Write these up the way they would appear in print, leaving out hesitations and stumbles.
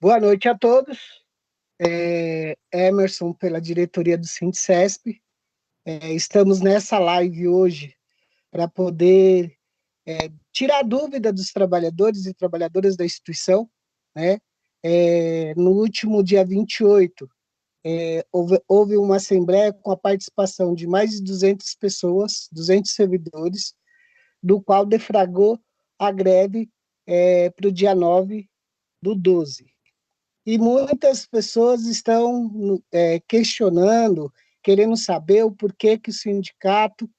Boa noite a todos. Emerson, pela diretoria do Sindicesp. Estamos nessa live hoje para poder tirar dúvida dos trabalhadores e trabalhadoras da instituição, né? No último dia 28, houve uma assembleia com a participação de mais de 200 pessoas, 200 servidores, do qual deflagrou a greve para o dia 9/12. E muitas pessoas estão questionando, querendo saber o porquê que o sindicato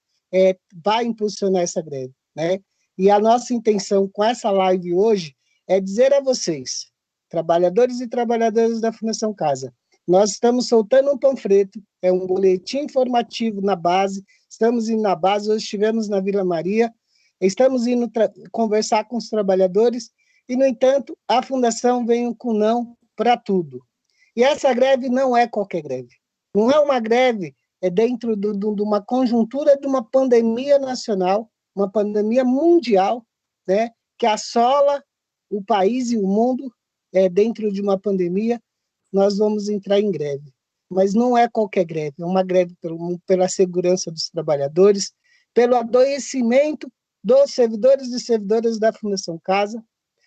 vai impulsionar essa greve, né? E a nossa intenção com essa live hoje é dizer a vocês, trabalhadores e trabalhadoras da Fundação Casa, nós estamos soltando um panfleto, é um boletim informativo na base, estamos indo na base, hoje estivemos na Vila Maria, estamos indo conversar com os trabalhadores, e, no entanto, a Fundação vem com não para tudo. E essa greve não é qualquer greve. Não é uma greve dentro de uma conjuntura de uma pandemia nacional, uma pandemia mundial, né, que assola o país e o mundo. Dentro de uma pandemia, nós vamos entrar em greve. Mas não é qualquer greve, é uma greve pela segurança dos trabalhadores, pelo adoecimento dos servidores e servidoras da Fundação Casa.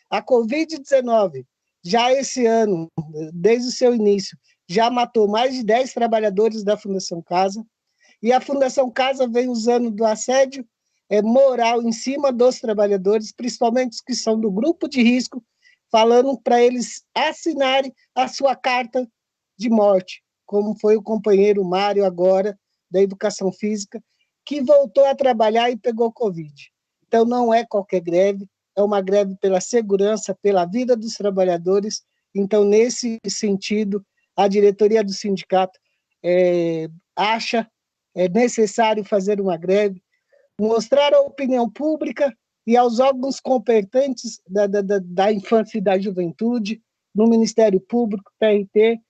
A Covid-19, já esse ano, desde o seu início, já matou mais de 10 trabalhadores da Fundação Casa, e a Fundação Casa vem usando do assédio moral em cima dos trabalhadores, principalmente os que são do grupo de risco, falando para eles assinarem a sua carta de morte, como foi o companheiro Mário agora, da Educação Física, que voltou a trabalhar e pegou Covid. Então, não é qualquer greve, é uma greve pela segurança, pela vida dos trabalhadores. Então, nesse sentido, a diretoria do sindicato acha necessário fazer uma greve, mostrar à opinião pública e aos órgãos competentes da infância e da juventude, no Ministério Público, TRT,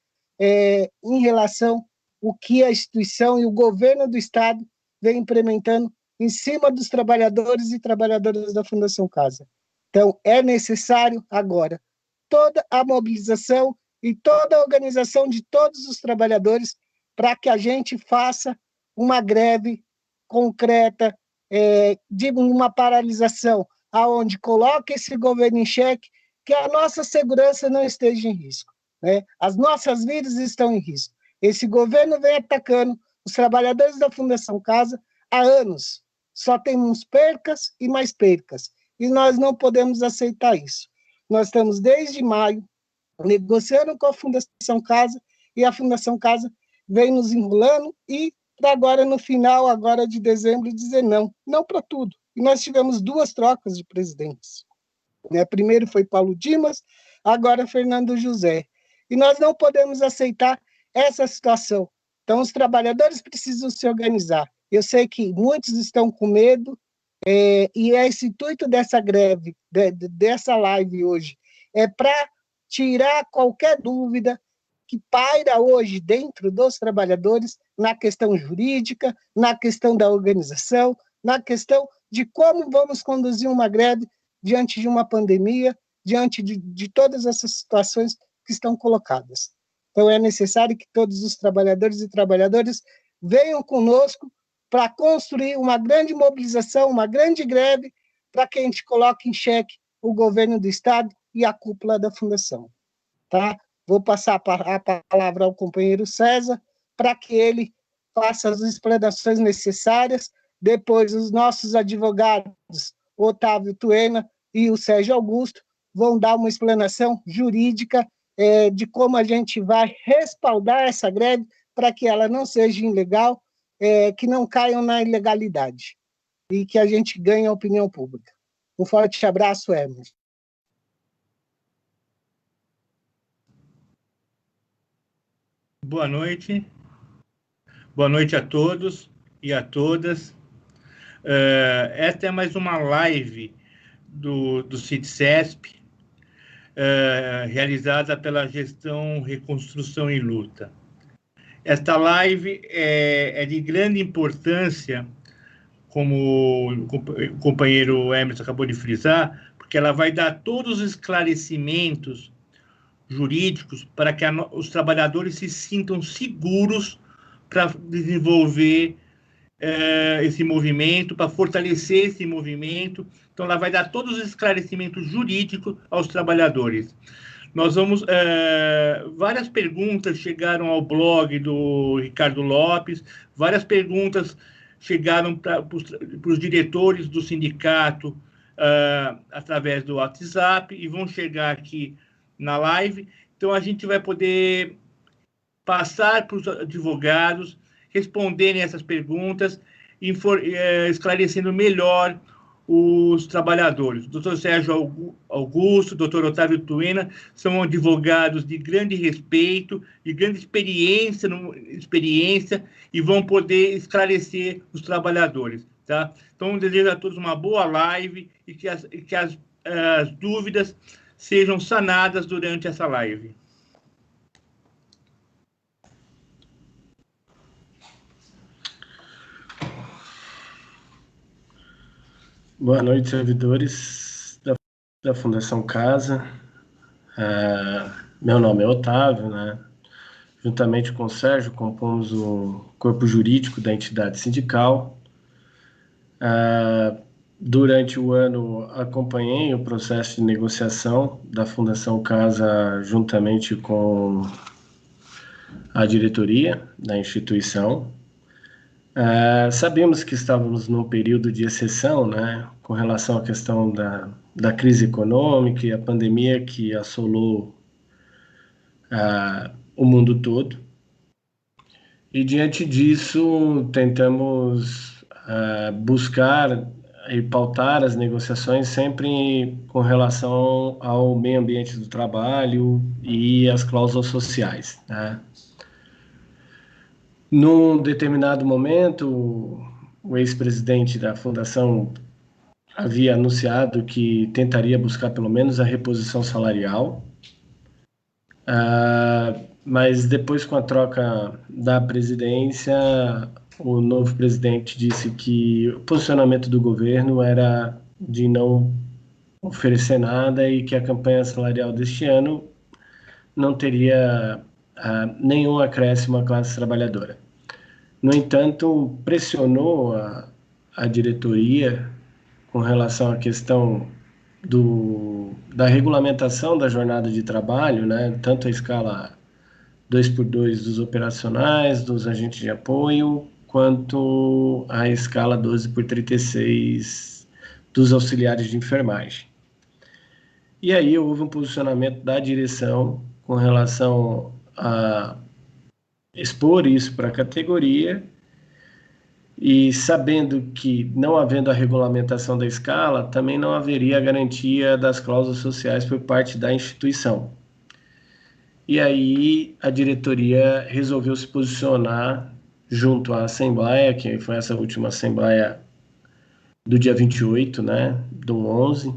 em relação ao que a instituição e o governo do Estado vem implementando em cima dos trabalhadores e trabalhadoras da Fundação Casa. Então, é necessário agora toda a mobilização e toda a organização de todos os trabalhadores para que a gente faça uma greve concreta, de uma paralisação, aonde coloque esse governo em xeque, que a nossa segurança não esteja em risco, né? As nossas vidas estão em risco. Esse governo vem atacando os trabalhadores da Fundação Casa há anos. Só temos percas e mais percas. E nós não podemos aceitar isso. Nós estamos, desde maio, negociando com a Fundação Casa, e a Fundação Casa vem nos enrolando, e para agora, no final agora de dezembro, dizer não para tudo. E nós tivemos 2 trocas de presidentes. Primeiro foi Paulo Dimas, agora Fernando José. E nós não podemos aceitar essa situação. Então, os trabalhadores precisam se organizar. Eu sei que muitos estão com medo, e esse intuito dessa greve, dessa live hoje, é para tirar qualquer dúvida que paira hoje dentro dos trabalhadores na questão jurídica, na questão da organização, na questão de como vamos conduzir uma greve diante de uma pandemia, diante de todas essas situações que estão colocadas. Então, é necessário que todos os trabalhadores e trabalhadoras venham conosco para construir uma grande mobilização, uma grande greve, para que a gente coloque em xeque o governo do Estado e a cúpula da Fundação. Tá? Vou passar a palavra ao companheiro César, para que ele faça as explanações necessárias. Depois, os nossos advogados, Otávio Tuena e o Sérgio Augusto, vão dar uma explanação jurídica de como a gente vai respaldar essa greve para que ela não seja ilegal, que não caiam na ilegalidade e que a gente ganhe a opinião pública. Um forte abraço, Emerson. Boa noite. Boa noite a todos e a todas. Esta é mais uma live do Sindicesp, realizada pela gestão Reconstrução em Luta. Esta live é de grande importância, como o companheiro Emerson acabou de frisar, porque ela vai dar todos os esclarecimentos jurídicos para que os trabalhadores se sintam seguros para desenvolver esse movimento, para fortalecer esse movimento. Então, ela vai dar todos os esclarecimentos jurídicos aos trabalhadores. Nós vamos... várias perguntas chegaram ao blog do Ricardo Lopes, várias perguntas chegaram para os diretores do sindicato através do WhatsApp e vão chegar aqui na live. Então, a gente vai poder passar para os advogados responderem essas perguntas, esclarecendo melhor os trabalhadores. O doutor Sérgio Augusto, o doutor Otávio Tuena, são advogados de grande respeito, de grande experiência e vão poder esclarecer os trabalhadores. Tá? Então, desejo a todos uma boa live e que as dúvidas sejam sanadas durante essa live. Boa noite, servidores da Fundação Casa. Meu nome é Otávio, né? Juntamente com o Sérgio, compomos o corpo jurídico da entidade sindical. Durante o ano, acompanhei o processo de negociação da Fundação Casa juntamente com a diretoria da instituição. Sabemos que estávamos num período de exceção, né, com relação à questão da crise econômica e a pandemia que assolou o mundo todo. E, diante disso, tentamos buscar e pautar as negociações sempre com relação ao meio ambiente do trabalho e as cláusulas sociais, né? Num determinado momento, o ex-presidente da Fundação havia anunciado que tentaria buscar pelo menos a reposição salarial, mas depois, com a troca da presidência, o novo presidente disse que o posicionamento do governo era de não oferecer nada e que a campanha salarial deste ano não teria nenhum acréscimo à classe trabalhadora. No entanto, pressionou a diretoria com relação à questão da regulamentação da jornada de trabalho, né, tanto a escala 2x2 dos operacionais, dos agentes de apoio, quanto a escala 12x36 dos auxiliares de enfermagem. E aí houve um posicionamento da direção com relação a expor isso para a categoria, e sabendo que, não havendo a regulamentação da escala, também não haveria a garantia das cláusulas sociais por parte da instituição. E aí a diretoria resolveu se posicionar junto à Assembleia, que foi essa última Assembleia do dia 28, né, do 11,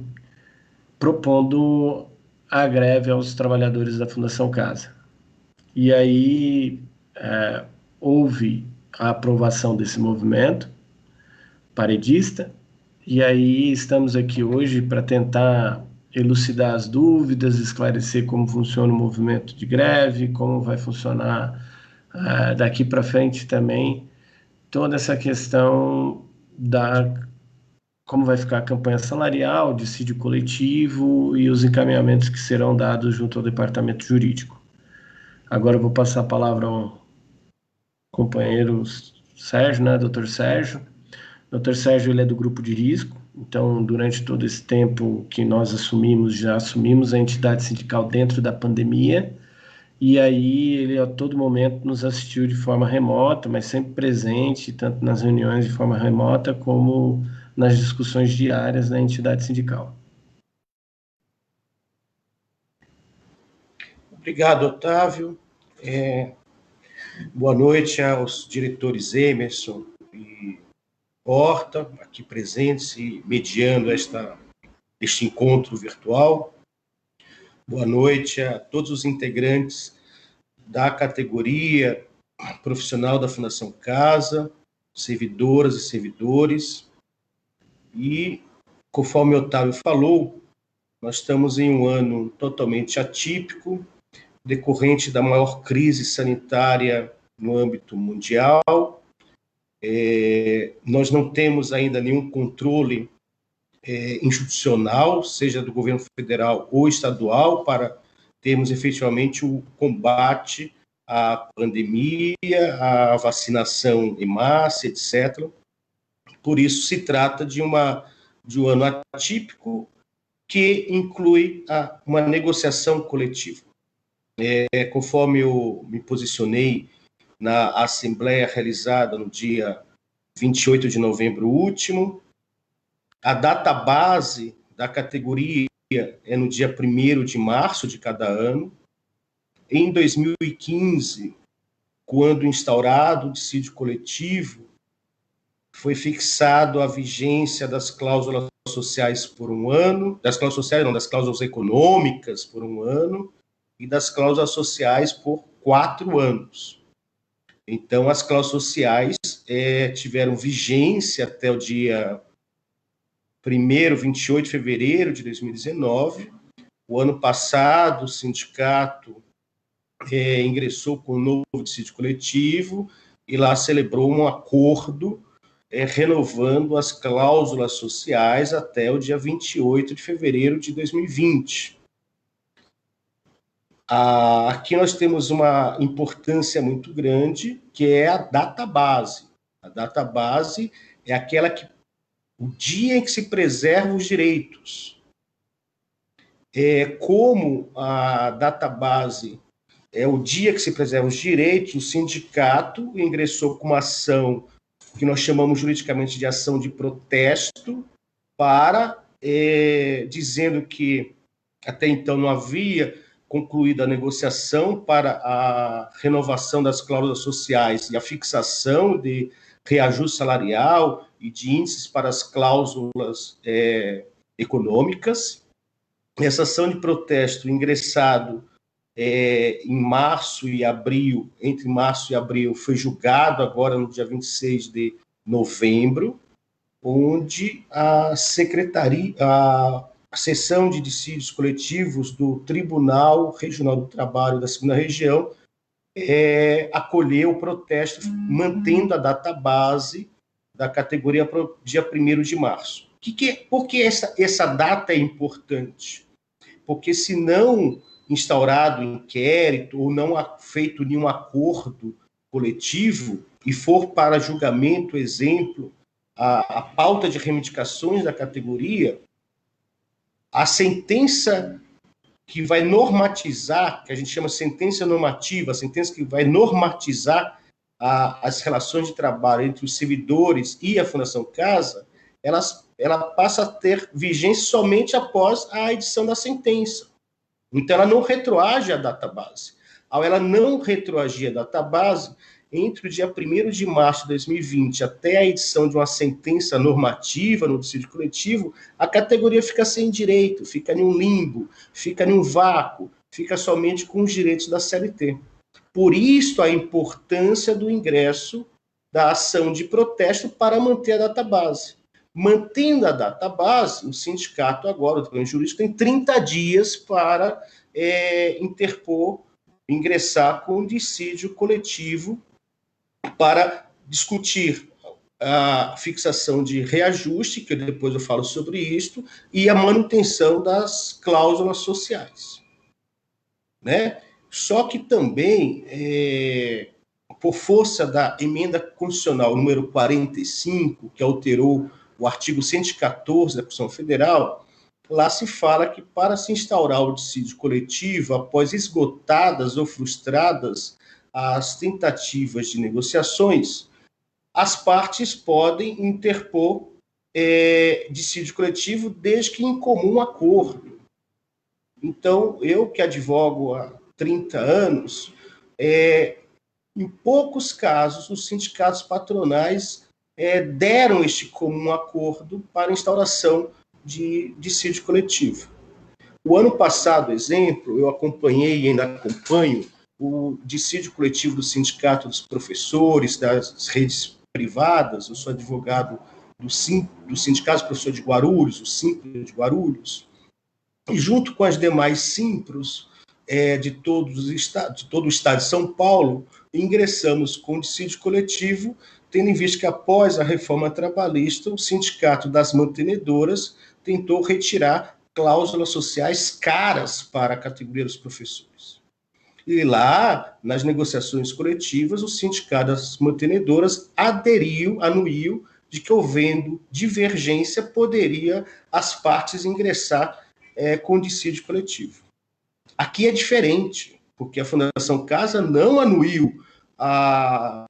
propondo a greve aos trabalhadores da Fundação Casa. E aí houve a aprovação desse movimento paredista, e aí estamos aqui hoje para tentar elucidar as dúvidas, esclarecer como funciona o movimento de greve, como vai funcionar daqui para frente também toda essa questão como vai ficar a campanha salarial, dissídio coletivo e os encaminhamentos que serão dados junto ao departamento jurídico. Agora eu vou passar a palavra ao companheiro Sérgio, né, doutor Sérgio. Doutor Sérgio, ele é do grupo de risco, então durante todo esse tempo que nós já assumimos a entidade sindical dentro da pandemia, e aí ele a todo momento nos assistiu de forma remota, mas sempre presente, tanto nas reuniões de forma remota, como nas discussões diárias da entidade sindical. Obrigado, Otávio. Boa noite aos diretores Emerson e Horta, aqui presentes e mediando este encontro virtual. Boa noite a todos os integrantes da categoria profissional da Fundação Casa, servidoras e servidores. E, conforme o Otávio falou, nós estamos em um ano totalmente atípico, decorrente da maior crise sanitária no âmbito mundial. Nós não temos ainda nenhum controle institucional, seja do governo federal ou estadual, para termos efetivamente o combate à pandemia, à vacinação em massa, etc. Por isso, se trata de um ano atípico que inclui uma negociação coletiva. Conforme eu me posicionei na assembleia realizada no dia 28 de novembro último, a data base da categoria é no dia 1º de março de cada ano. Em 2015, quando instaurado o dissídio coletivo, foi fixado a vigência das cláusulas sociais por um ano, das cláusulas sociais não, das cláusulas econômicas por um ano, e das cláusulas sociais por 4 anos. Então, as cláusulas sociais tiveram vigência até o dia 28 de fevereiro de 2019. O ano passado, o sindicato ingressou com um novo dissídio coletivo e lá celebrou um acordo renovando as cláusulas sociais até o dia 28 de fevereiro de 2020. Aqui nós temos uma importância muito grande, que é a data base. A data base é aquela o dia em que se preservam os direitos. Como a data base é o dia que se preservam os direitos, o sindicato ingressou com uma ação que nós chamamos juridicamente de ação de protesto, dizendo que até então não havia concluída a negociação para a renovação das cláusulas sociais e a fixação de reajuste salarial e de índices para as cláusulas econômicas. Essa ação de protesto ingressado em março e abril, entre março e abril, foi julgado agora no dia 26 de novembro, onde a secretaria, a seção de dissídios coletivos do Tribunal Regional do Trabalho da 2ª Região acolheu o protesto, mantendo a data base da categoria para o dia 1º de março. Por que essa data é importante? Porque se não instaurado inquérito ou não feito nenhum acordo coletivo e for para julgamento, exemplo, a pauta de reivindicações da categoria, a sentença que vai normatizar, que a gente chama sentença normativa, a sentença que vai normatizar as relações de trabalho entre os servidores e a Fundação Casa, ela passa a ter vigência somente após a edição da sentença. Então, ela não retroage à database. Ao ela não retroagir à database, entre o dia 1º de março de 2020 até a edição de uma sentença normativa no dissídio coletivo, a categoria fica sem direito, fica em um limbo, fica em um vácuo, fica somente com os direitos da CLT. Por isso, a importância do ingresso da ação de protesto para manter a database. Mantendo a database, o sindicato agora, o Tribunal Jurídico, tem 30 dias para ingressar com um dissídio coletivo para discutir a fixação de reajuste, que depois eu falo sobre isto, e a manutenção das cláusulas sociais. Né? Só que também, por força da emenda constitucional número 45, que alterou o artigo 114 da Constituição Federal, lá se fala que para se instaurar o dissídio coletivo, após esgotadas ou frustradas as tentativas de negociações, as partes podem interpor dissídio coletivo desde que em comum acordo. Então, eu que advogo há 30 anos, em poucos casos, os sindicatos patronais deram este comum acordo para a instauração de dissídio coletivo. O ano passado, exemplo, eu acompanhei e ainda acompanho o dissídio coletivo do Sindicato dos Professores, das redes privadas. Eu sou advogado do Sindicato dos Professores de Guarulhos, o Simpro de Guarulhos, e junto com as demais Simpros, de todo o estado de São Paulo, ingressamos com o dissídio coletivo, tendo em vista que, após a reforma trabalhista, o Sindicato das Mantenedoras tentou retirar cláusulas sociais caras para a categoria dos professores. E lá, nas negociações coletivas, o Sindicato das Mantenedoras anuiu de que, havendo divergência, poderia as partes ingressar com dissídio coletivo. Aqui é diferente, porque a Fundação Casa não anuiu a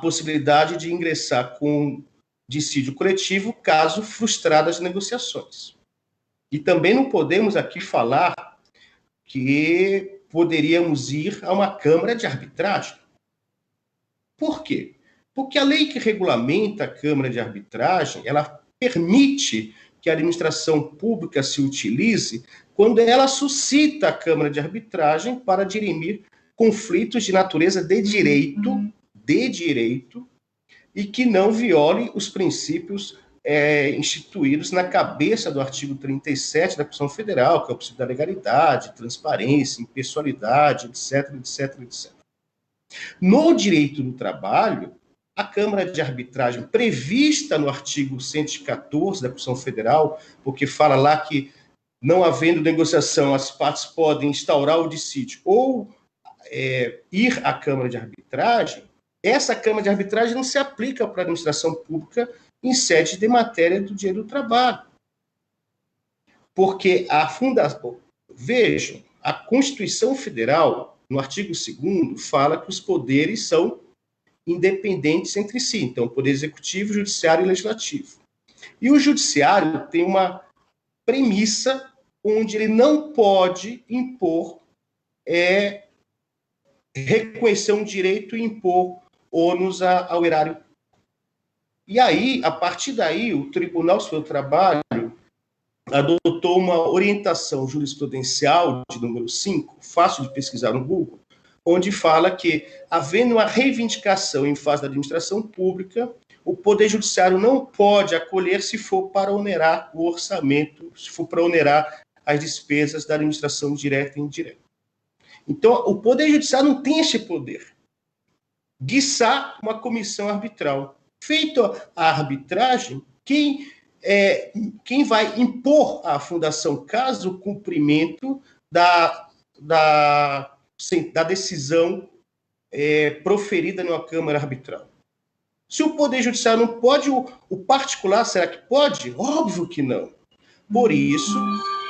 possibilidade de ingressar com dissídio coletivo caso frustradas as negociações. E também não podemos aqui falar que poderíamos ir a uma Câmara de Arbitragem. Por quê? Porque a lei que regulamenta a Câmara de Arbitragem, ela permite que a administração pública se utilize quando ela suscita a Câmara de Arbitragem para dirimir conflitos de natureza de direito, e que não viole os princípios instituídos na cabeça do artigo 37 da Constituição Federal, que é o princípio da legalidade, transparência, impessoalidade, etc, etc, etc. No direito do trabalho, a Câmara de Arbitragem, prevista no artigo 114 da Constituição Federal, porque fala lá que, não havendo negociação, as partes podem instaurar o dissídio ou ir à Câmara de Arbitragem, essa Câmara de Arbitragem não se aplica para a administração pública em sede de matéria do direito do trabalho. Porque vejam, a Constituição Federal, no artigo 2º, fala que os poderes são independentes entre si. Então, poder executivo, judiciário e legislativo. E o judiciário tem uma premissa onde ele não pode impor, reconhecer um direito e impor ônus ao erário. E aí, a partir daí, o Tribunal Superior do Trabalho adotou uma orientação jurisprudencial de número 5, fácil de pesquisar no Google, onde fala que, havendo uma reivindicação em fase da administração pública, o Poder Judiciário não pode acolher se for para onerar o orçamento, se for para onerar as despesas da administração direta e indireta. Então, o Poder Judiciário não tem esse poder. Guiçar uma comissão arbitral. Feito a arbitragem, quem vai impor à Fundação Casa o cumprimento da decisão proferida numa Câmara Arbitral. Se o Poder Judiciário não pode, o particular, será que pode? Óbvio que não. Por isso,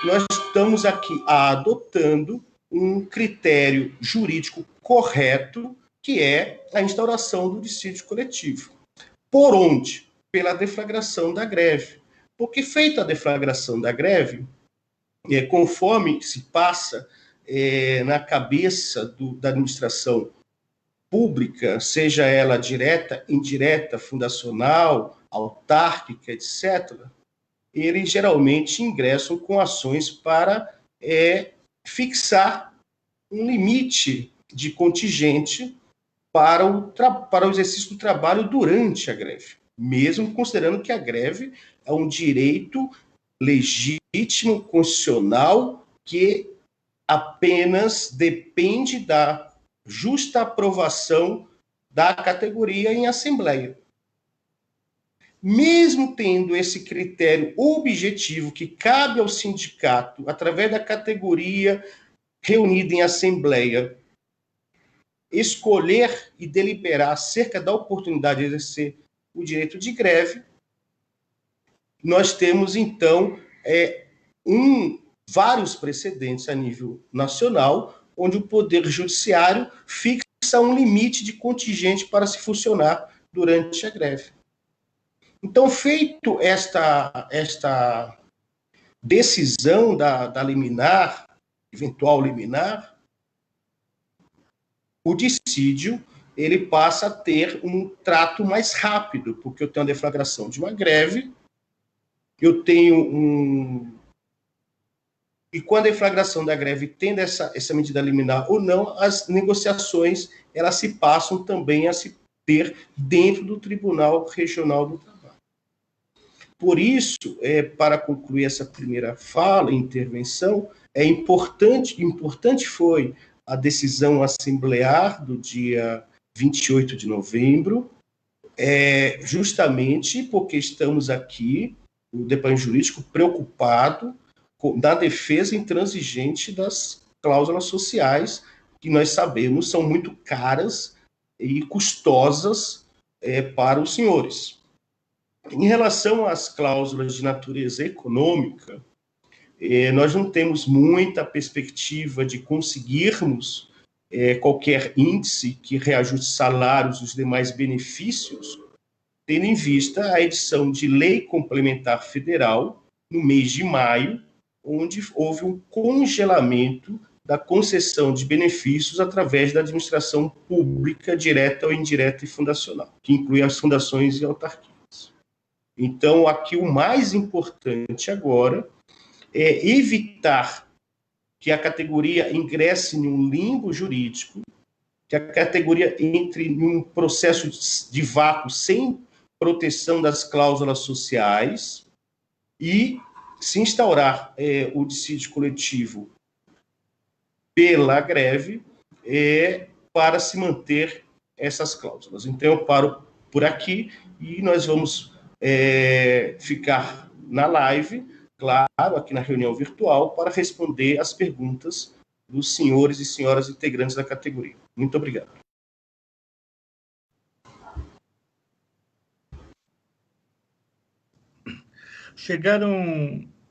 nós estamos aqui adotando um critério jurídico correto, que é a instauração do dissídio coletivo. Por onde? Pela deflagração da greve. Porque, feita a deflagração da greve, conforme se passa na cabeça da administração pública, seja ela direta, indireta, fundacional, autárquica, etc., eles geralmente ingressam com ações para fixar um limite de contingente para o exercício do trabalho durante a greve, mesmo considerando que a greve é um direito legítimo, constitucional, que apenas depende da justa aprovação da categoria em assembleia. Mesmo tendo esse critério objetivo que cabe ao sindicato, através da categoria reunida em assembleia, escolher e deliberar acerca da oportunidade de exercer o direito de greve, nós temos, então, vários precedentes a nível nacional, onde o Poder Judiciário fixa um limite de contingente para se funcionar durante a greve. Então, feito esta decisão da liminar, eventual liminar, o dissídio ele passa a ter um trato mais rápido, porque eu tenho a deflagração de uma greve, eu tenho e quando a deflagração da greve tendo essa medida liminar ou não, as negociações elas se passam também a se ter dentro do Tribunal Regional do Trabalho. Por isso, para concluir essa primeira fala, intervenção, Importante foi a decisão assemblear do dia 28 de novembro, justamente porque estamos aqui, o Departamento Jurídico, preocupado da defesa intransigente das cláusulas sociais, que nós sabemos são muito caras e custosas para os senhores. Em relação às cláusulas de natureza econômica, nós não temos muita perspectiva de conseguirmos qualquer índice que reajuste salários e os demais benefícios, tendo em vista a edição de Lei Complementar Federal, no mês de maio, onde houve um congelamento da concessão de benefícios através da administração pública, direta ou indireta e fundacional, que inclui as fundações e autarquias. Então, aqui o mais importante agora é evitar que a categoria ingresse em um limbo jurídico, que a categoria entre em um processo de vácuo sem proteção das cláusulas sociais e se instaurar o dissídio coletivo pela greve para se manter essas cláusulas. Então, eu paro por aqui e nós vamos ficar na live, claro, aqui na reunião virtual, para responder as perguntas dos senhores e senhoras integrantes da categoria. Muito obrigado.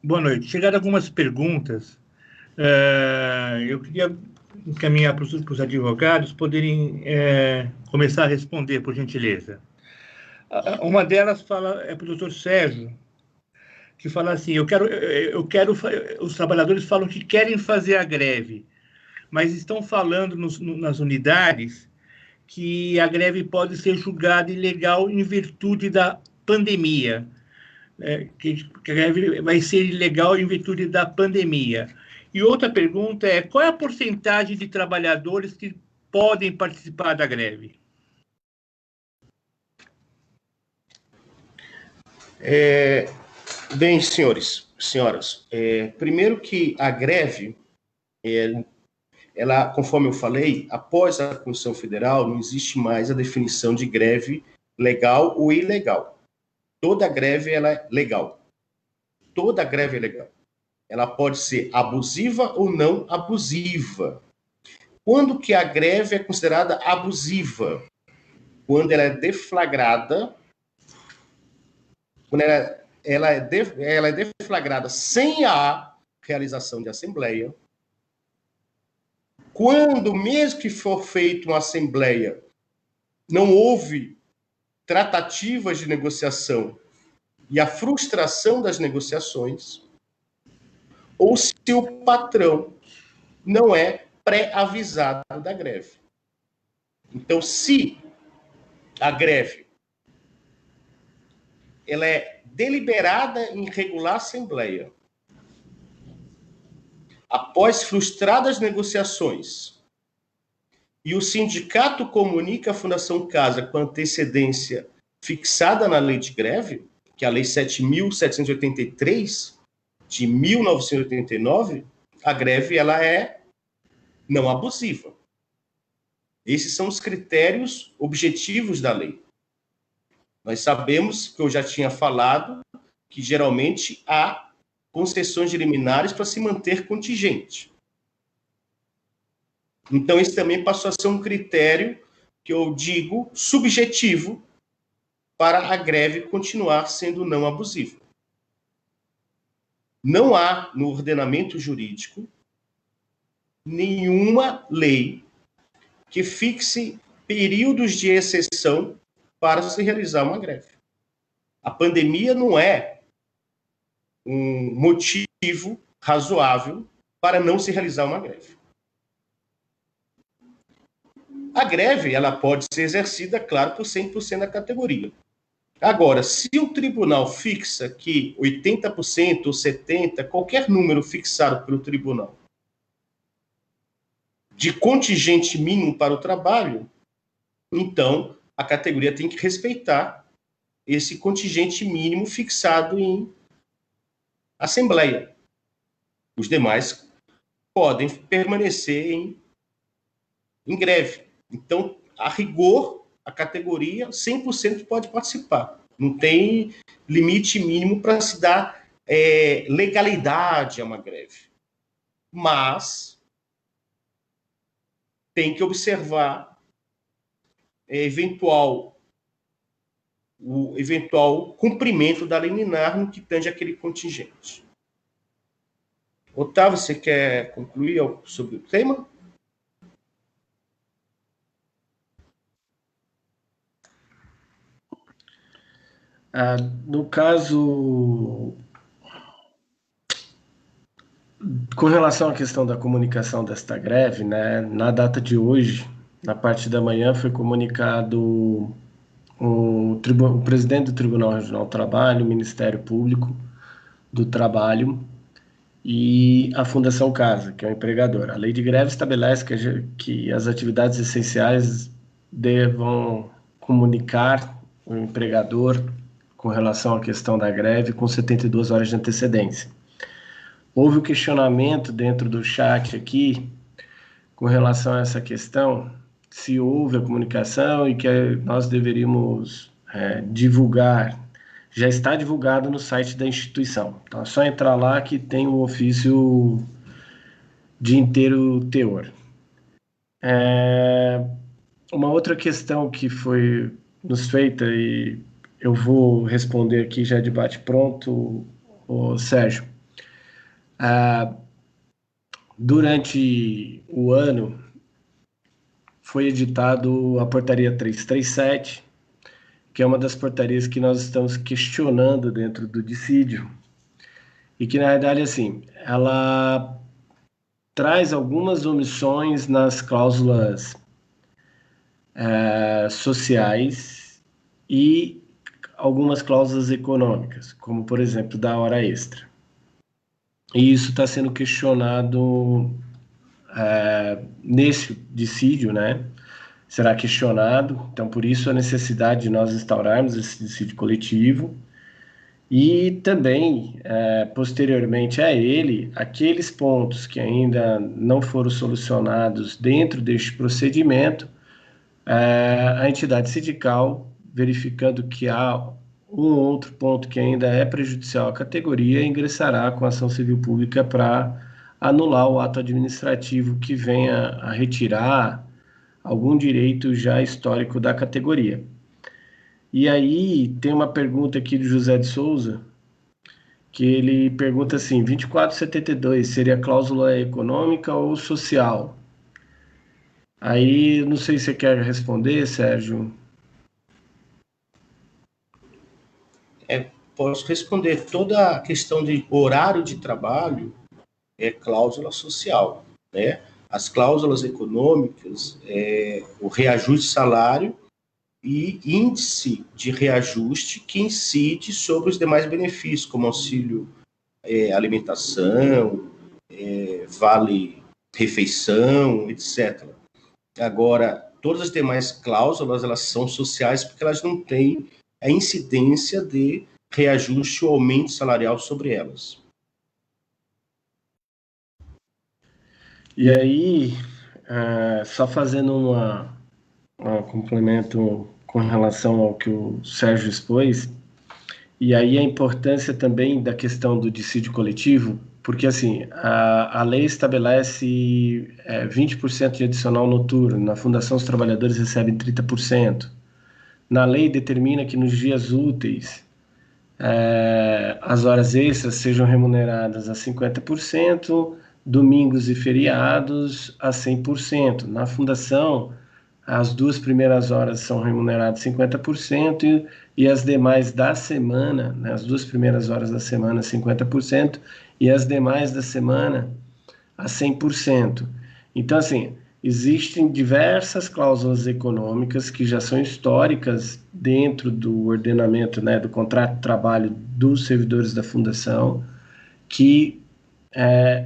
Boa noite. Chegaram algumas perguntas. Eu queria encaminhar para os advogados poderem começar a responder, por gentileza. Uma delas é para o doutor Sérgio, que fala assim, os trabalhadores falam que querem fazer a greve, mas estão falando nas unidades que a greve pode ser julgada ilegal em virtude da pandemia, que a greve vai ser ilegal em virtude da pandemia. E outra pergunta é, qual é a porcentagem de trabalhadores que podem participar da greve? Bem, senhoras, primeiro que a greve, ela, conforme eu falei, após a Constituição Federal, não existe mais a definição de greve legal ou ilegal. Toda greve ela é legal. Toda greve é legal. Ela pode ser abusiva ou não abusiva. Quando que a greve é considerada abusiva? Quando ela é deflagrada, quando ela é deflagrada sem a realização de assembleia, quando, mesmo que for feita uma assembleia, não houve tratativas de negociação e a frustração das negociações, ou se o patrão não é pré-avisado da greve. Então, se a greve ela é deliberada em regular a assembleia, após frustradas negociações, e o sindicato comunica à Fundação Casa com antecedência fixada na lei de greve, que é a Lei 7.783, de 1989, a greve ela é não abusiva. Esses são os critérios objetivos da lei. Nós sabemos, que eu já tinha falado, que geralmente há concessões de liminares para se manter contingente. Então, esse também passou a ser um critério que eu digo subjetivo para a greve continuar sendo não abusiva. Não há no ordenamento jurídico nenhuma lei que fixe períodos de exceção para se realizar uma greve. A pandemia não é um motivo razoável para não se realizar uma greve. A greve ela pode ser exercida, claro, por 100% da categoria. Agora, se o tribunal fixa que 80% ou 70%, qualquer número fixado pelo tribunal, de contingente mínimo para o trabalho, então a categoria tem que respeitar esse contingente mínimo fixado em assembleia. Os demais podem permanecer em greve. Então, a rigor, a categoria 100% pode participar. Não tem limite mínimo para se dar legalidade a uma greve. Mas tem que observar o eventual cumprimento da lei liminar no que tange aquele contingente. Otávio, você quer concluir sobre o tema? No caso, com relação à questão da comunicação desta greve, né, na data de hoje, na parte da manhã, foi comunicado o presidente do Tribunal Regional do Trabalho, o Ministério Público do Trabalho e a Fundação Casa, que é o empregador. A lei de greve estabelece que as atividades essenciais devam comunicar o empregador com relação à questão da greve com 72 horas de antecedência. Houve um questionamento dentro do chat aqui com relação a essa questão, se houve a comunicação e que nós deveríamos divulgar. Já está divulgado no site da instituição. Então é só entrar lá que tem um ofício de inteiro teor. Uma outra questão que foi nos feita, e eu vou responder aqui já de bate-pronto, Sérgio. Durante o ano, foi editado a portaria 337, que é uma das portarias que nós estamos questionando dentro do dissídio, e que, na verdade, assim, ela traz algumas omissões nas cláusulas sociais e algumas cláusulas econômicas, como, por exemplo, da hora extra. E isso está sendo questionado nesse dissídio, né? Será questionado, então por isso a necessidade de nós instaurarmos esse dissídio coletivo e também, posteriormente a ele, aqueles pontos que ainda não foram solucionados dentro deste procedimento, a entidade sindical, verificando que há um outro ponto que ainda é prejudicial à categoria, ingressará com ação civil pública para anular o ato administrativo que venha a retirar algum direito já histórico da categoria. E aí tem uma pergunta aqui do José de Souza, que ele pergunta assim, 2472 seria cláusula econômica ou social? Aí, não sei se você quer responder, Sérgio. Posso responder. Toda a questão de horário de trabalho é cláusula social, né? As cláusulas econômicas, o reajuste de salário e índice de reajuste que incide sobre os demais benefícios, como auxílio alimentação, vale refeição, etc. Agora, todas as demais cláusulas, elas são sociais porque elas não têm a incidência de reajuste ou aumento salarial sobre elas. E aí, só fazendo um complemento com relação ao que o Sérgio expôs, e aí a importância também da questão do dissídio coletivo, porque assim, a lei estabelece 20% de adicional noturno, na Fundação os trabalhadores recebem 30%. Na lei determina que nos dias úteis as horas extras sejam remuneradas a 50%, domingos e feriados a 100%. Na Fundação, as 2 primeiras horas são remuneradas 50% e as demais da semana, né, as 2 primeiras horas da semana 50% e as demais da semana a 100%. Então, assim, existem diversas cláusulas econômicas que já são históricas dentro do ordenamento, né, do contrato de trabalho dos servidores da Fundação, que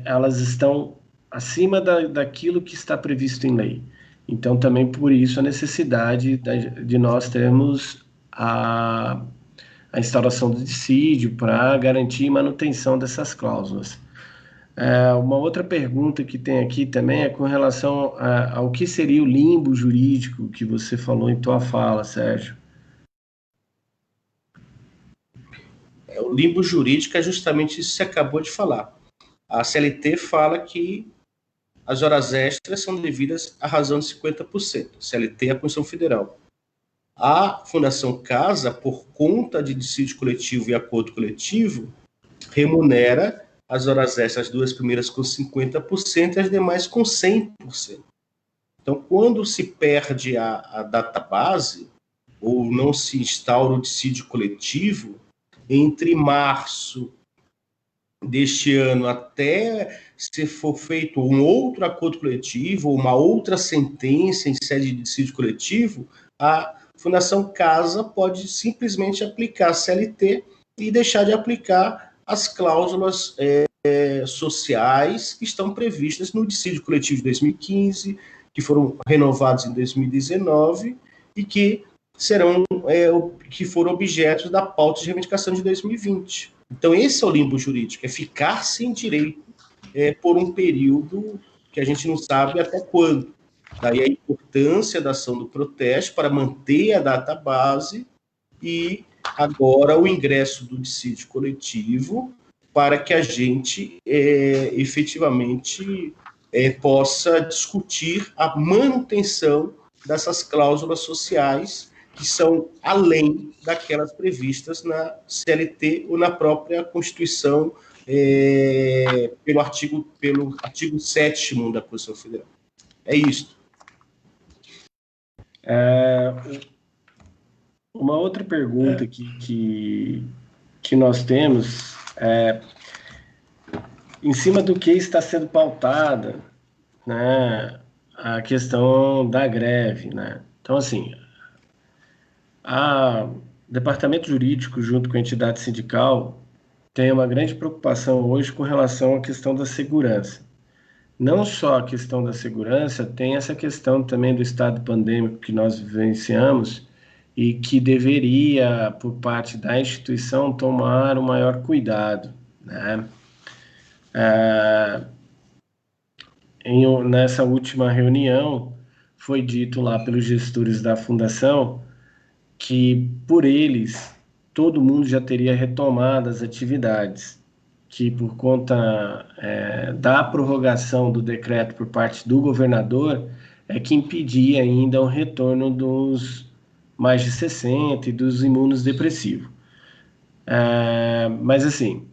elas estão acima daquilo que está previsto em lei. Então, também por isso a necessidade de nós termos a instauração do dissídio para garantir manutenção dessas cláusulas. Uma outra pergunta que tem aqui também é com relação ao que seria o limbo jurídico que você falou em tua fala, Sérgio. O limbo jurídico é justamente isso que você acabou de falar. A CLT fala que as horas extras são devidas à razão de 50%. CLT é a Constituição Federal. A Fundação Casa, por conta de dissídio coletivo e acordo coletivo, remunera as horas extras, as duas primeiras com 50% e as demais com 100%. Então, quando se perde a database, ou não se instaura o dissídio coletivo, entre março deste ano até se for feito um outro acordo coletivo, ou uma outra sentença em sede de dissídio coletivo, a Fundação Casa pode simplesmente aplicar a CLT e deixar de aplicar as cláusulas sociais que estão previstas no dissídio coletivo de 2015, que foram renovados em 2019 e que que foram objetos da pauta de reivindicação de 2020. Então, esse é o limbo jurídico, é ficar sem direito por um período que a gente não sabe até quando. Daí a importância da ação do protesto para manter a database e agora o ingresso do dissídio coletivo para que a gente efetivamente possa discutir a manutenção dessas cláusulas sociais que são além daquelas previstas na CLT ou na própria Constituição pelo artigo 7º da Constituição Federal. É isso. Uma outra pergunta que nós temos é em cima do que está sendo pautada, né, a questão da greve, né? Então, assim, o Departamento Jurídico, junto com a entidade sindical, tem uma grande preocupação hoje com relação à questão da segurança. Não só a questão da segurança, tem essa questão também do estado pandêmico que nós vivenciamos e que deveria, por parte da instituição, tomar o maior cuidado, né? Nessa última reunião, foi dito lá pelos gestores da fundação que, por eles, todo mundo já teria retomado as atividades, que por conta da prorrogação do decreto por parte do governador, é que impedia ainda o retorno dos mais de 60 e dos imunosdepressivos. Mas, assim,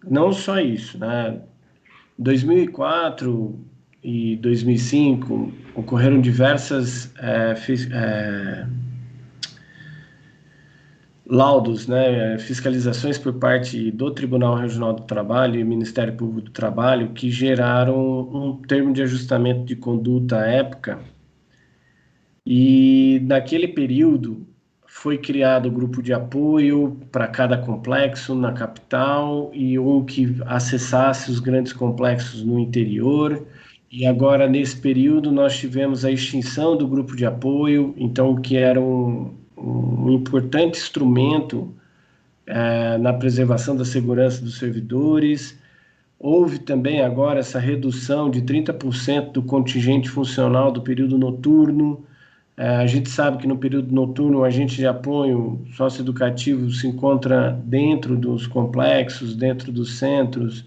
não só isso, né? 2004 e 2005 ocorreram diversas laudos, né, fiscalizações por parte do Tribunal Regional do Trabalho e Ministério Público do Trabalho que geraram um termo de ajustamento de conduta à época, e naquele período foi criado o grupo de apoio para cada complexo na capital e um que acessasse os grandes complexos no interior. E agora, nesse período, nós tivemos a extinção do grupo de apoio, então, que era um importante instrumento na preservação da segurança dos servidores. Houve também agora essa redução de 30% do contingente funcional do período noturno. A gente sabe que no período noturno o agente de apoio socioeducativo se encontra dentro dos complexos, dentro dos centros,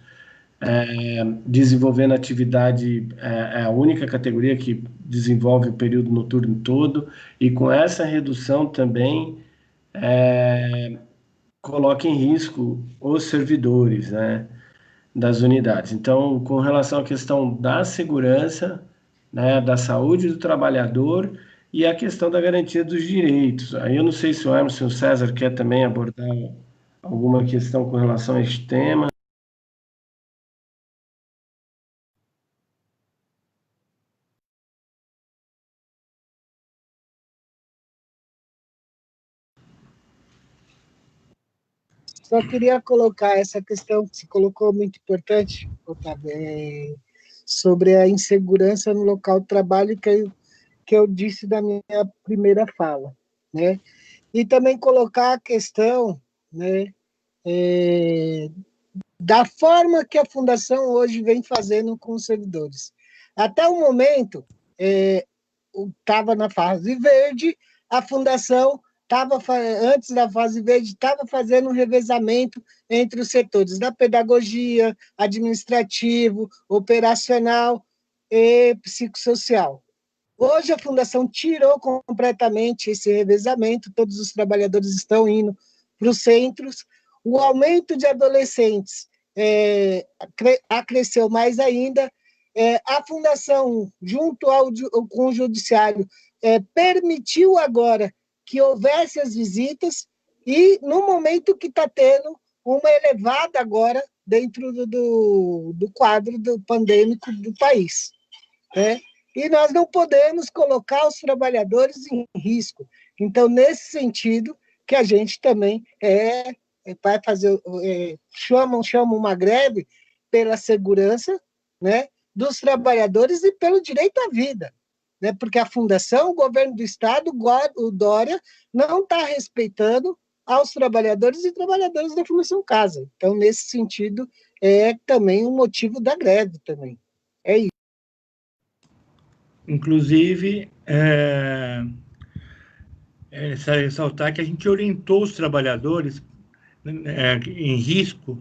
desenvolvendo atividade, é a única categoria que desenvolve o período noturno todo, e com essa redução também coloca em risco os servidores, né, das unidades. Então, com relação à questão da segurança, né, da saúde do trabalhador e a questão da garantia dos direitos. Aí eu não sei se o Emerson e o César quer também abordar alguma questão com relação a este tema. Só queria colocar essa questão que se colocou muito importante, Otávio, sobre a insegurança no local de trabalho que eu disse da minha primeira fala, né? E também colocar a questão, né, da forma que a Fundação hoje vem fazendo com os servidores. Até o momento, estava na fase verde, a Fundação estava, antes da fase verde, estava fazendo um revezamento entre os setores da pedagogia, administrativo, operacional e psicossocial. Hoje a Fundação tirou completamente esse revezamento, todos os trabalhadores estão indo para os centros. O aumento de adolescentes acresceu mais ainda. A Fundação, junto com o Judiciário, permitiu agora que houvesse as visitas e, no momento que está tendo uma elevada agora dentro do quadro pandêmico do país. E nós não podemos colocar os trabalhadores em risco. Então, nesse sentido, que a gente também vai fazer, chama uma greve pela segurança, né, dos trabalhadores e pelo direito à vida, né, porque a Fundação, o governo do Estado, o Dória, não está respeitando aos trabalhadores e trabalhadoras da Fundação Casa. Então, nesse sentido, é também um motivo da greve também. É isso. Inclusive, ressaltar que a gente orientou os trabalhadores em risco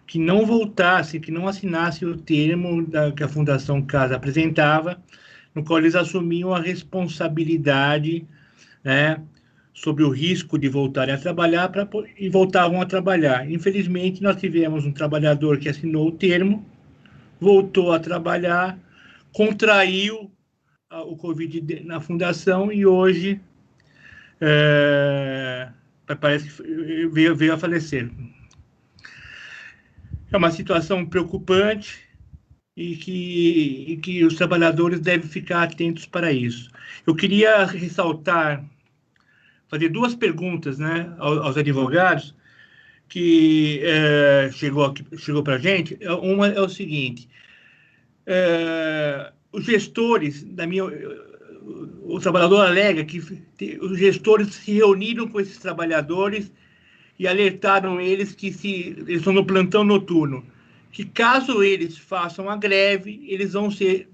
que não voltassem, que não assinassem o termo que a Fundação Casa apresentava, no qual eles assumiam a responsabilidade, né, sobre o risco de voltarem a trabalhar e voltavam a trabalhar. Infelizmente, nós tivemos um trabalhador que assinou o termo, voltou a trabalhar, contraiu o Covid na Fundação e hoje parece que veio a falecer. É uma situação preocupante e que os trabalhadores devem ficar atentos para isso. Eu queria ressaltar, fazer duas perguntas, né, aos advogados que chegou para a gente. Uma é o seguinte: os gestores o trabalhador alega que os gestores se reuniram com esses trabalhadores e alertaram eles que eles estão no plantão noturno, que caso eles façam a greve, eles vão ser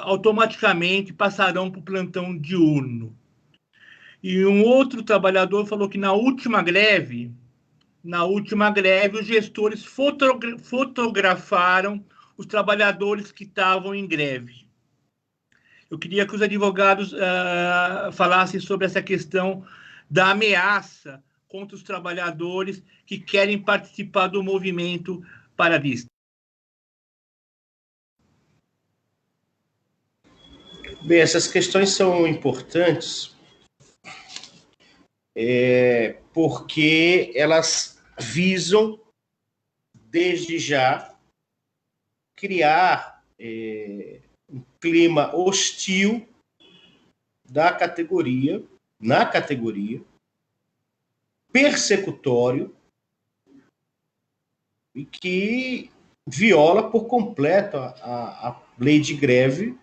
automaticamente passarão para o plantão diurno. E um outro trabalhador falou que na última greve, os gestores fotografaram os trabalhadores que estavam em greve. Eu queria que os advogados falassem sobre essa questão da ameaça contra os trabalhadores que querem participar do movimento paradista. Bem, essas questões são importantes porque elas visam, desde já, criar um clima hostil na categoria, persecutório, e que viola por completo a lei de greve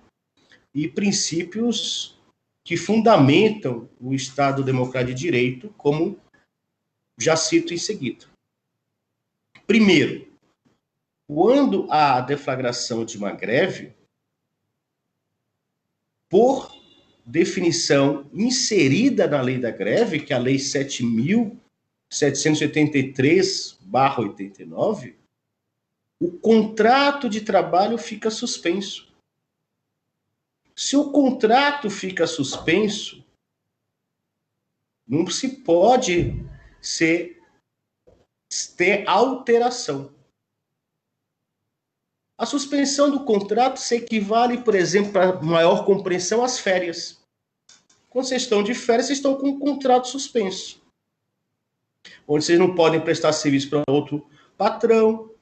e princípios que fundamentam o Estado Democrático de Direito, como já cito em seguida. Primeiro, quando há a deflagração de uma greve, por definição inserida na lei da greve, que é a Lei 7.783/89, o contrato de trabalho fica suspenso. Se o contrato fica suspenso, não se pode ter alteração. A suspensão do contrato se equivale, por exemplo, para maior compreensão, às férias. Quando vocês estão de férias, vocês estão com o contrato suspenso, onde vocês não podem prestar serviço para outro patrão,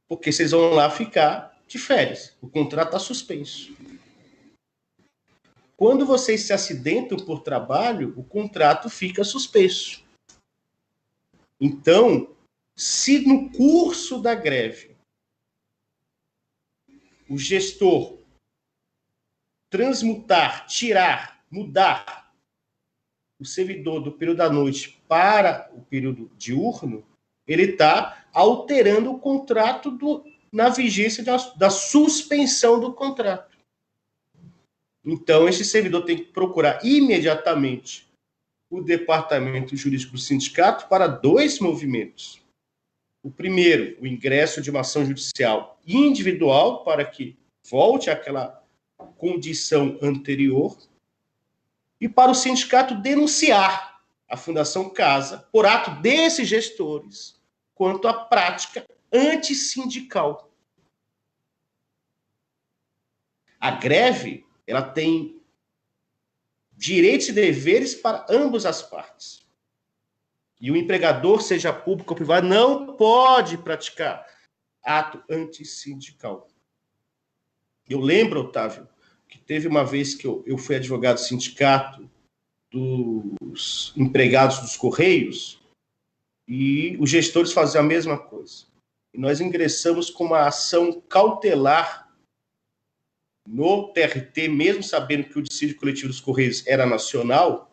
porque vocês vão lá ficar de férias. O contrato está suspenso. Quando vocês se acidentam por trabalho, o contrato fica suspenso. Então, se no curso da greve o gestor transmutar, tirar, mudar o servidor do período da noite para o período diurno, ele está alterando o contrato na vigência da suspensão do contrato. Então, esse servidor tem que procurar imediatamente o departamento jurídico do sindicato para 2 movimentos. O primeiro, o ingresso de uma ação judicial individual para que volte àquela condição anterior, e para o sindicato denunciar a Fundação Casa por ato desses gestores quanto à prática antissindical. A greve, ela tem direitos e deveres para ambas as partes. E o empregador, seja público ou privado, não pode praticar ato antissindical. Eu lembro, Otávio, que teve uma vez que eu fui advogado do sindicato dos empregados dos Correios e os gestores faziam a mesma coisa. E nós ingressamos com uma ação cautelar no TRT, mesmo sabendo que o dissídio coletivo dos Correios era nacional,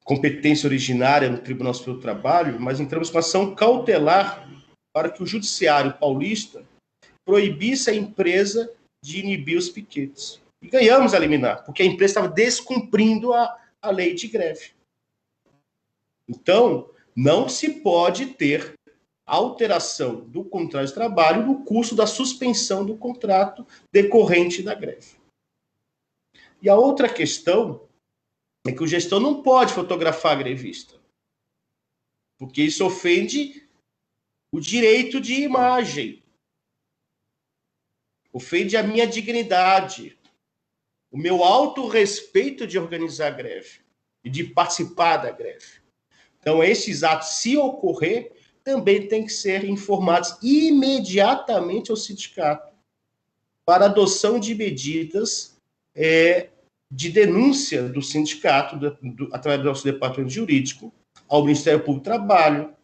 competência originária no Tribunal Superior do Trabalho, mas entramos com ação cautelar para que o Judiciário paulista proibisse a empresa de inibir os piquetes. E ganhamos a liminar, porque a empresa estava descumprindo a lei de greve. Então, não se pode ter alteração do contrato de trabalho no curso da suspensão do contrato decorrente da greve. E a outra questão é que o gestor não pode fotografar a grevista, porque isso ofende o direito de imagem, ofende a minha dignidade, o meu autorrespeito de organizar a greve e de participar da greve. Então, esses atos, se ocorrer, também têm que ser informados imediatamente ao sindicato para adoção de medidas de denúncia do sindicato, através do nosso departamento jurídico, ao Ministério Público do Trabalho.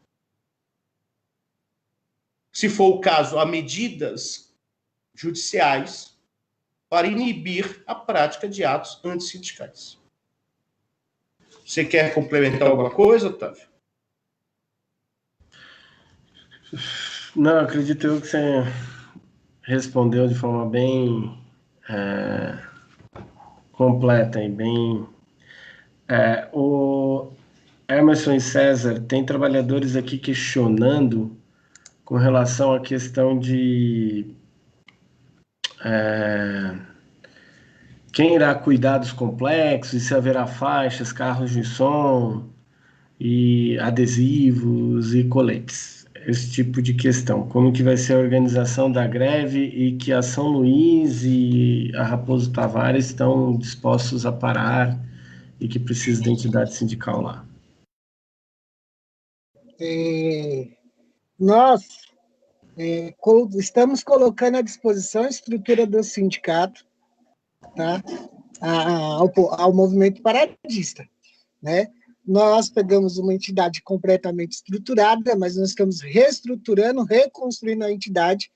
Se for o caso, a medidas judiciais para inibir a prática de atos antissindicais. Você quer complementar alguma coisa, Otávio? Não, acredito eu que você respondeu de forma bem completa e bem... o Emerson e César, tem trabalhadores aqui questionando com relação à questão de quem irá cuidar dos complexos, e se haverá faixas, carros de som, e adesivos e coletes. Esse tipo de questão. Como que vai ser a organização da greve e que a São Luís e a Raposo Tavares estão dispostos a parar e que precisa de entidade sindical lá? Nós estamos colocando à disposição a estrutura do sindicato, tá? Ao movimento paradista, né? Nós pegamos uma entidade completamente estruturada, mas nós estamos reestruturando, reconstruindo a entidade,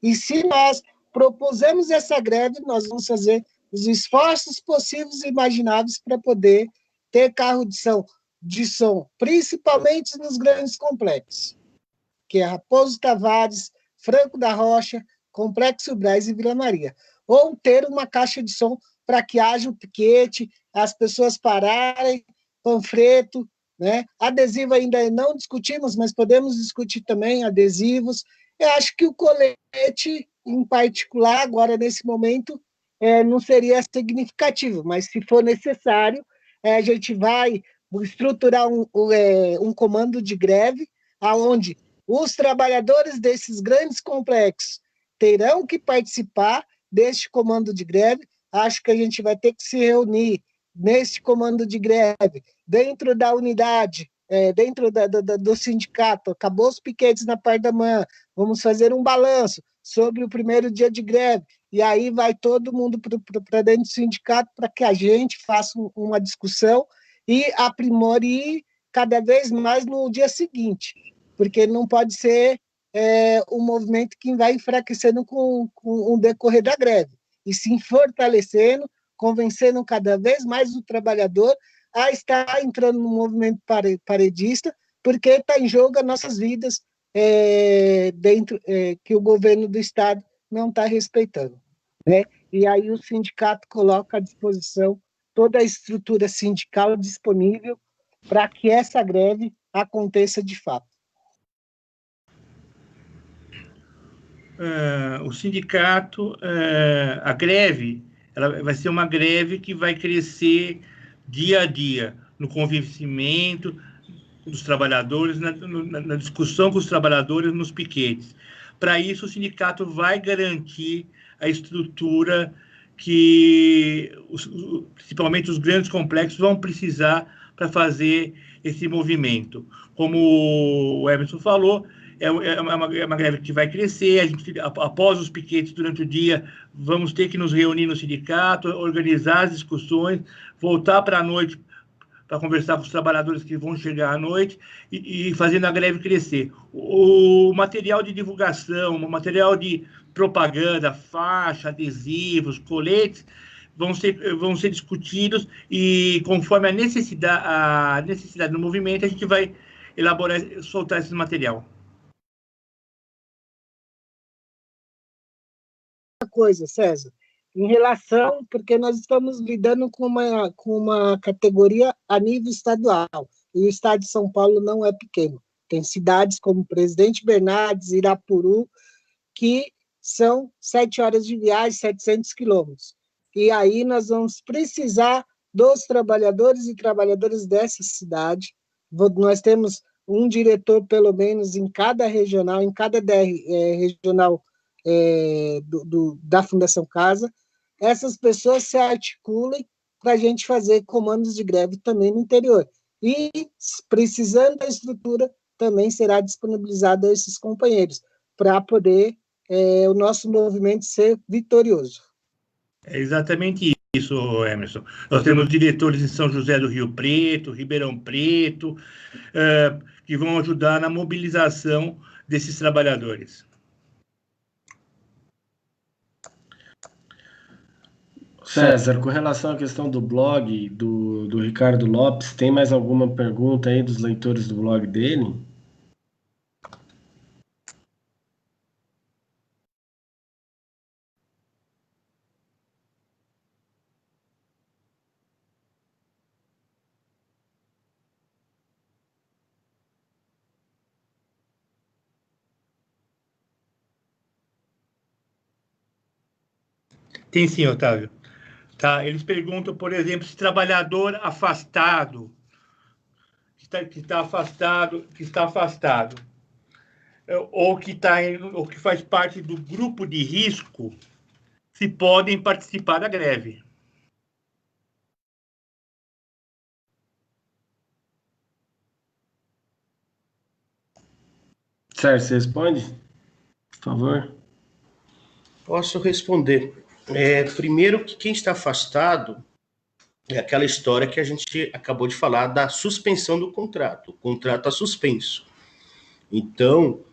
e se nós propusemos essa greve, nós vamos fazer os esforços possíveis e imagináveis para poder ter carro de som, principalmente nos grandes complexos, que é Raposo Tavares, Franco da Rocha, Complexo Brás e Vila Maria, ou ter uma caixa de som para que haja um piquete, as pessoas pararem, panfleto, né? Adesivo ainda não discutimos, mas podemos discutir também adesivos. Eu acho que o colete, em particular, agora nesse momento, não seria significativo, mas se for necessário, a gente vai estruturar um comando de greve, aonde os trabalhadores desses grandes complexos terão que participar deste comando de greve. Acho que a gente vai ter que se reunir nesse comando de greve, dentro da unidade, dentro do sindicato. Acabou os piquetes na parte da manhã, vamos fazer um balanço sobre o primeiro dia de greve, e aí vai todo mundo para dentro do sindicato para que a gente faça uma discussão e aprimore cada vez mais no dia seguinte, porque não pode ser um movimento que vai enfraquecendo com o decorrer da greve, e sim fortalecendo, convencendo cada vez mais o trabalhador a estar entrando no movimento paredista, porque está em jogo as nossas vidas, que o governo do Estado não está respeitando, né? E aí o sindicato coloca à disposição toda a estrutura sindical disponível para que essa greve aconteça de fato. O sindicato, a greve, ela vai ser uma greve que vai crescer dia a dia, no convencimento dos trabalhadores, na discussão com os trabalhadores nos piquetes. Para isso, o sindicato vai garantir a estrutura que, principalmente os grandes complexos, vão precisar para fazer esse movimento. Como o Emerson falou, é uma greve que vai crescer. A gente, após os piquetes durante o dia, vamos ter que nos reunir no sindicato, organizar as discussões, voltar para a noite para conversar com os trabalhadores que vão chegar à noite e fazendo a greve crescer. O material de divulgação, o material de propaganda, faixa, adesivos, coletes, vão ser discutidos e, conforme a necessidade do movimento, a gente vai elaborar, soltar esse material. Uma coisa, César, em relação, porque nós estamos lidando com uma categoria a nível estadual, e o estado de São Paulo não é pequeno. Tem cidades como Presidente Bernardes, Irapuru, que são 7 horas de viagem, 700 quilômetros. E aí nós vamos precisar dos trabalhadores e trabalhadoras dessa cidade. Nós temos um diretor, pelo menos, em cada regional, em cada regional da Fundação Casa. Essas pessoas se articulem para a gente fazer comandos de greve também no interior. E, precisando da estrutura, também será disponibilizado a esses companheiros, para poder o nosso movimento ser vitorioso. É exatamente isso, Emerson. Nós temos diretores em São José do Rio Preto, Ribeirão Preto, que vão ajudar na mobilização desses trabalhadores. César, com relação à questão do blog do Ricardo Lopes, tem mais alguma pergunta aí dos leitores do blog dele? Tem sim, Otávio. Tá, eles perguntam, por exemplo, se trabalhador afastado, que está afastado, ou que faz parte do grupo de risco, se podem participar da greve. Sérgio, você responde? Por favor. Posso responder. Primeiro, que quem está afastado é aquela história que a gente acabou de falar da suspensão do contrato. O contrato está suspenso. Então,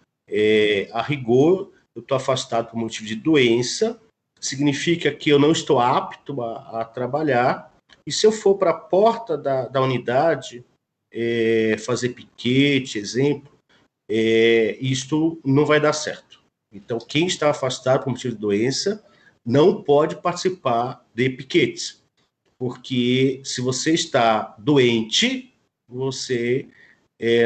a rigor, eu estou afastado por motivo de doença, significa que eu não estou apto a trabalhar, e se eu for para a porta da unidade fazer piquete, exemplo, isto não vai dar certo. Então, quem está afastado por motivo de doença não pode participar de piquetes, porque se você está doente, você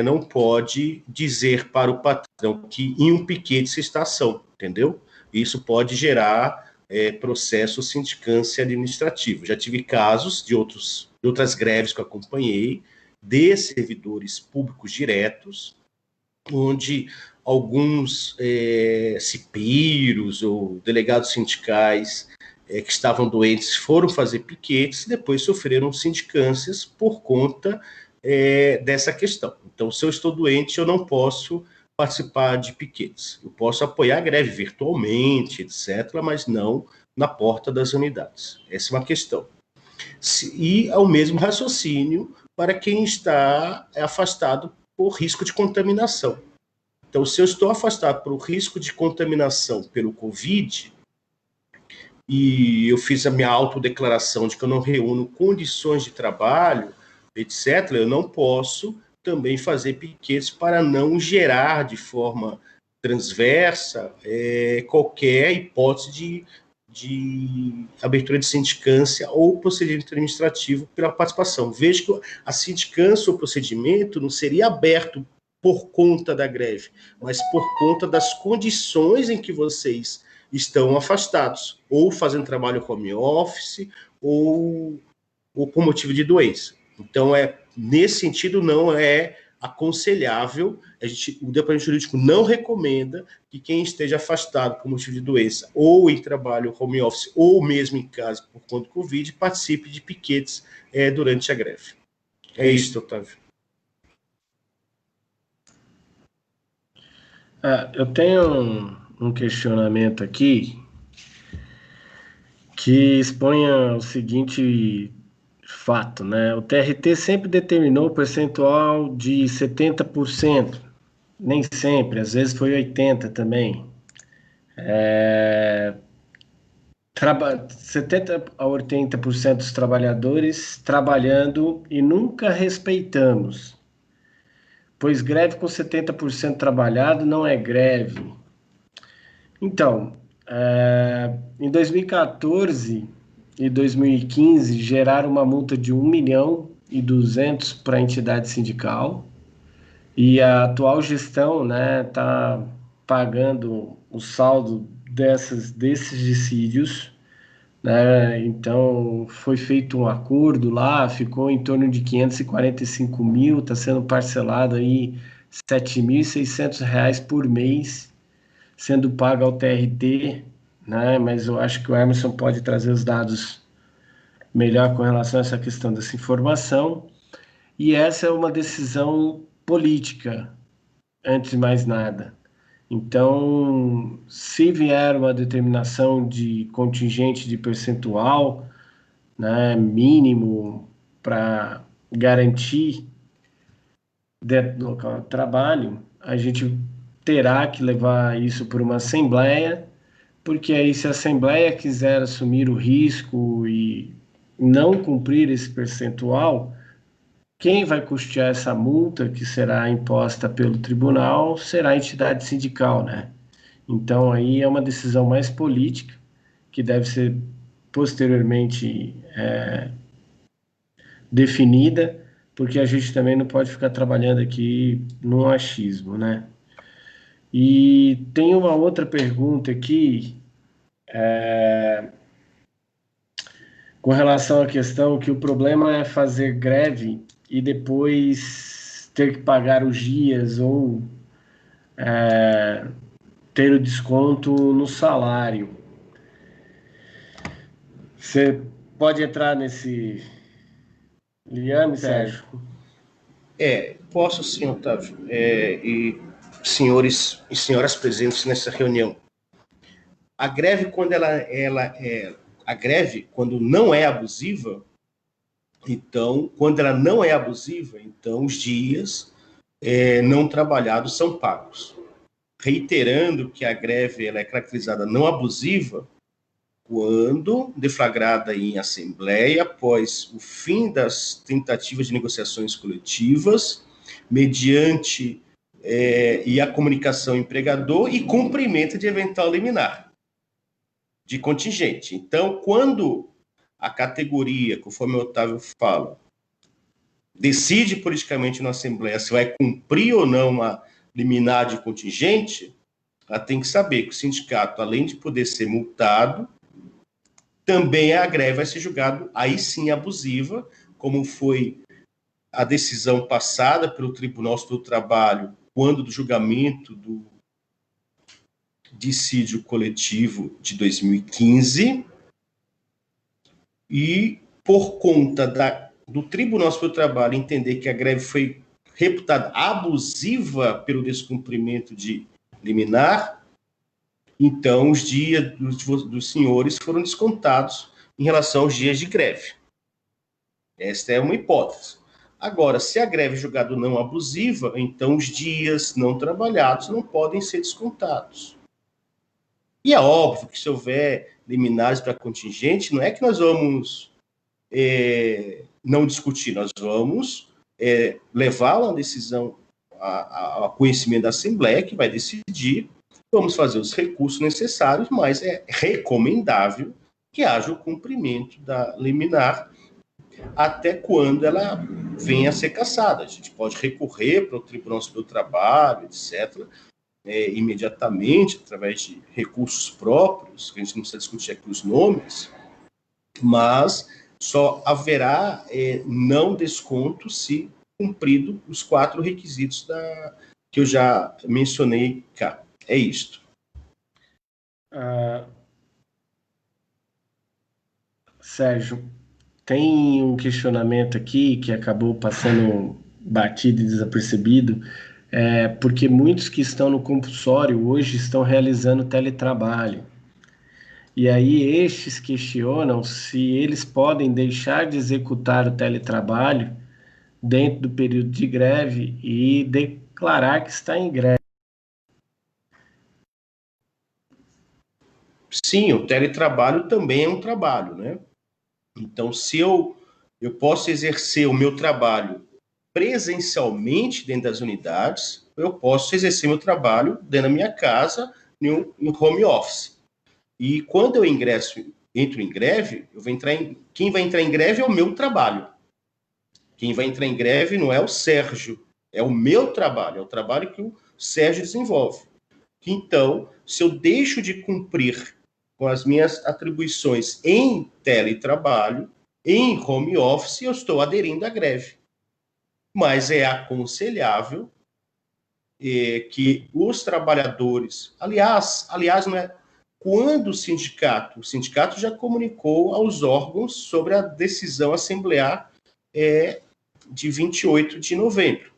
não pode dizer para o patrão que em um piquete você está ação, entendeu? Isso pode gerar processo sindicância administrativo. Já tive casos de outras greves que eu acompanhei, de servidores públicos diretos, onde alguns cipiros ou delegados sindicais que estavam doentes foram fazer piquetes e depois sofreram sindicâncias por conta dessa questão. Então, se eu estou doente, eu não posso participar de piquetes. Eu posso apoiar a greve virtualmente, etc., mas não na porta das unidades. Essa é uma questão. E ao mesmo raciocínio para quem está afastado por risco de contaminação. Então, se eu estou afastado por risco de contaminação pelo Covid, e eu fiz a minha autodeclaração de que eu não reúno condições de trabalho, etc., eu não posso também fazer piquetes para não gerar de forma transversa qualquer hipótese de abertura de sindicância ou procedimento administrativo pela participação. Veja que a sindicância ou procedimento não seria aberto por conta da greve, mas por conta das condições em que vocês estão afastados, ou fazendo trabalho home office, ou por motivo de doença. Então, nesse sentido, não é aconselhável, o departamento jurídico não recomenda que quem esteja afastado por motivo de doença, ou em trabalho home office, ou mesmo em casa por conta do Covid, participe de piquetes durante a greve. É isso, Otávio. Eu tenho um questionamento aqui que expõe o seguinte fato, né? O TRT sempre determinou o percentual de 70%, nem sempre, às vezes foi 80% também. 70% a 80% dos trabalhadores trabalhando e nunca respeitamos, pois greve com 70% trabalhado não é greve. Então, em 2014 e 2015 geraram uma multa de 1.200.000 para a entidade sindical, e a atual gestão, né, tá pagando o saldo desses dissídios, né? Então foi feito um acordo lá, ficou em torno de 545 mil, está sendo parcelado aí R$ 7.600 por mês, sendo pago ao TRT, né? Mas eu acho que o Emerson pode trazer os dados melhor com relação a essa questão dessa informação. E essa é uma decisão política, antes de mais nada. Então, se vier uma determinação de contingente de percentual, né, mínimo para garantir dentro do local de trabalho, a gente terá que levar isso por uma assembleia, porque aí se a assembleia quiser assumir o risco e não cumprir esse percentual, quem vai custear essa multa que será imposta pelo tribunal será a entidade sindical, né? Então aí é uma decisão mais política que deve ser posteriormente definida, porque a gente também não pode ficar trabalhando aqui no achismo, né? E tem uma outra pergunta aqui, com relação à questão que o problema é fazer greve e depois ter que pagar os dias ou ter o desconto no salário. Você pode entrar nesse... Liane, Sérgio? Posso sim, Otávio. E senhores e senhoras presentes nessa reunião. A greve, a greve, quando não é abusiva, então, quando ela não é abusiva, então os dias não trabalhados são pagos. Reiterando que a greve ela é caracterizada não abusiva quando deflagrada em assembleia após o fim das tentativas de negociações coletivas, mediante e a comunicação empregador e cumprimento de eventual liminar de contingente. Então, quando a categoria, conforme o Otávio fala, decide politicamente na Assembleia se vai cumprir ou não uma liminar de contingente, ela tem que saber que o sindicato, além de poder ser multado, também a greve vai ser julgada, aí sim, abusiva, como foi a decisão passada pelo Tribunal do Trabalho, quando do julgamento do dissídio coletivo de 2015, e por conta do Tribunal do Trabalho entender que a greve foi reputada abusiva pelo descumprimento de liminar, então os dias dos senhores foram descontados em relação aos dias de greve. Esta é uma hipótese. Agora, se a greve é julgada não abusiva, então os dias não trabalhados não podem ser descontados. E é óbvio que se houver liminares para contingente, não é que nós vamos não discutir, nós vamos levar uma decisão a conhecimento da Assembleia, que vai decidir, vamos fazer os recursos necessários, mas é recomendável que haja o cumprimento da liminar até quando ela venha a ser cassada. A gente pode recorrer para o Tribunal Superior do Trabalho, etc., imediatamente, através de recursos próprios, que a gente não precisa discutir aqui os nomes, mas só haverá não desconto se cumprido os 4 requisitos que eu já mencionei cá. É isto. Sérgio, tem um questionamento aqui que acabou passando batido e desapercebido, porque muitos que estão no compulsório hoje estão realizando teletrabalho. E aí estes questionam se eles podem deixar de executar o teletrabalho dentro do período de greve e declarar que está em greve. Sim, o teletrabalho também é um trabalho, né? Então, se eu posso exercer o meu trabalho presencialmente dentro das unidades, eu posso exercer meu trabalho dentro da minha casa, em home office. E quando eu entro em greve, quem vai entrar em greve é o meu trabalho. Quem vai entrar em greve não é o Sérgio, é o meu trabalho, é o trabalho que o Sérgio desenvolve. Então, se eu deixo de cumprir com as minhas atribuições em teletrabalho, em home office, eu estou aderindo à greve. Mas é aconselhável que os trabalhadores, aliás, não é, quando o sindicato já comunicou aos órgãos sobre a decisão assemblear de 28 de novembro.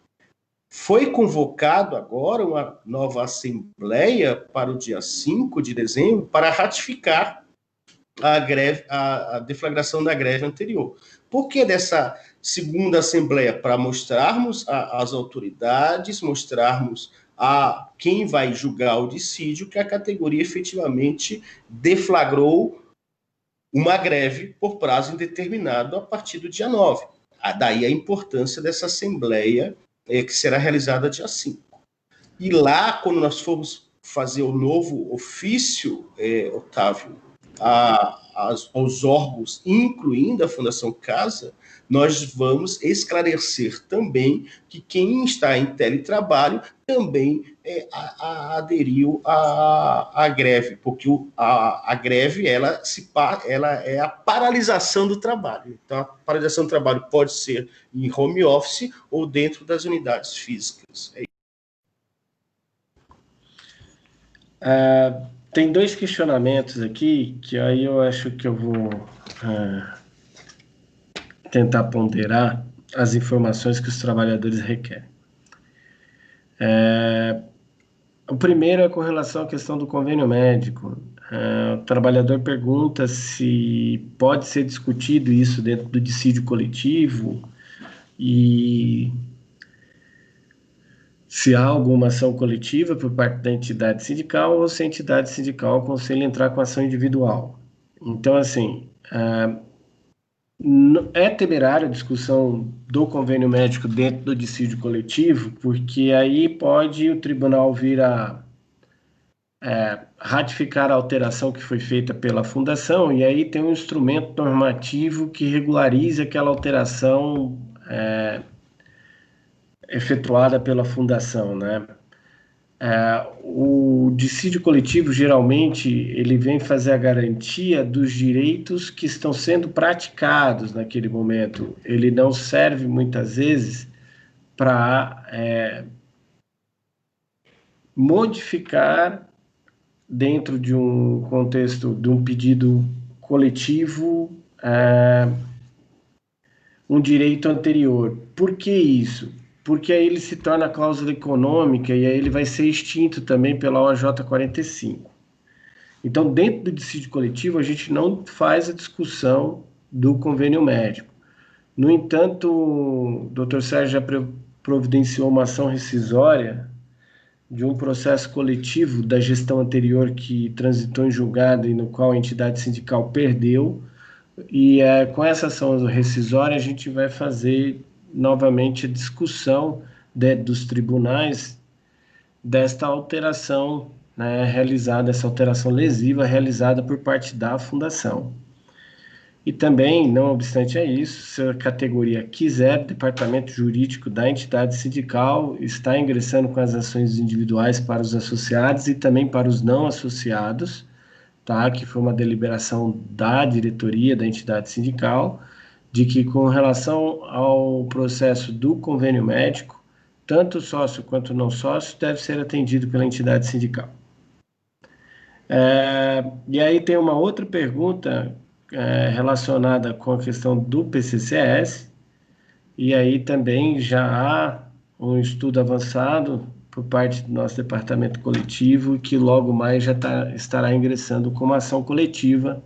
Foi convocado agora uma nova assembleia para o dia 5 de dezembro para ratificar a deflagração da greve anterior. Por que dessa segunda assembleia? Para mostrarmos às autoridades, mostrarmos a quem vai julgar o dissídio que a categoria efetivamente deflagrou uma greve por prazo indeterminado a partir do dia 9. Daí a importância dessa assembleia que será realizada dia 5. E lá, quando nós formos fazer o novo ofício, Otávio, aos órgãos, incluindo a Fundação Casa, nós vamos esclarecer também que quem está em teletrabalho também aderiu à greve, porque a greve ela é a paralisação do trabalho. Então, a paralisação do trabalho pode ser em home office ou dentro das unidades físicas. Tem 2 questionamentos aqui que aí eu acho que eu vou tentar ponderar as informações que os trabalhadores requerem. O primeiro é com relação à questão do convênio médico. O trabalhador pergunta se pode ser discutido isso dentro do dissídio coletivo e se há alguma ação coletiva por parte da entidade sindical ou se a entidade sindical aconselha entrar com ação individual. Então, assim, é temerária a discussão do convênio médico dentro do dissídio coletivo, porque aí pode o tribunal vir a ratificar a alteração que foi feita pela fundação, e aí tem um instrumento normativo que regularize aquela alteração efetuada pela fundação, né? O dissídio coletivo, geralmente, ele vem fazer a garantia dos direitos que estão sendo praticados naquele momento. Ele não serve, muitas vezes, para modificar, dentro de um contexto de um pedido coletivo, um direito anterior. Por que isso? Porque aí ele se torna cláusula econômica e aí ele vai ser extinto também pela OJ 45. Então, dentro do dissídio coletivo, a gente não faz a discussão do convênio médico. No entanto, o Dr. Sérgio já providenciou uma ação rescisória de um processo coletivo da gestão anterior que transitou em julgado e no qual a entidade sindical perdeu, E com essa ação rescisória, a gente vai fazer novamente a discussão dos tribunais desta alteração, né, realizada, essa alteração lesiva realizada por parte da fundação. E também, não obstante isso, se a categoria quiser, o departamento jurídico da entidade sindical está ingressando com as ações individuais para os associados e também para os não associados, tá? Que foi uma deliberação da diretoria da entidade sindical, de que com relação ao processo do convênio médico, tanto sócio quanto não sócio deve ser atendido pela entidade sindical. E aí tem uma outra pergunta relacionada com a questão do PCCS, e aí também já há um estudo avançado por parte do nosso departamento coletivo, que logo mais já estará ingressando com uma ação coletiva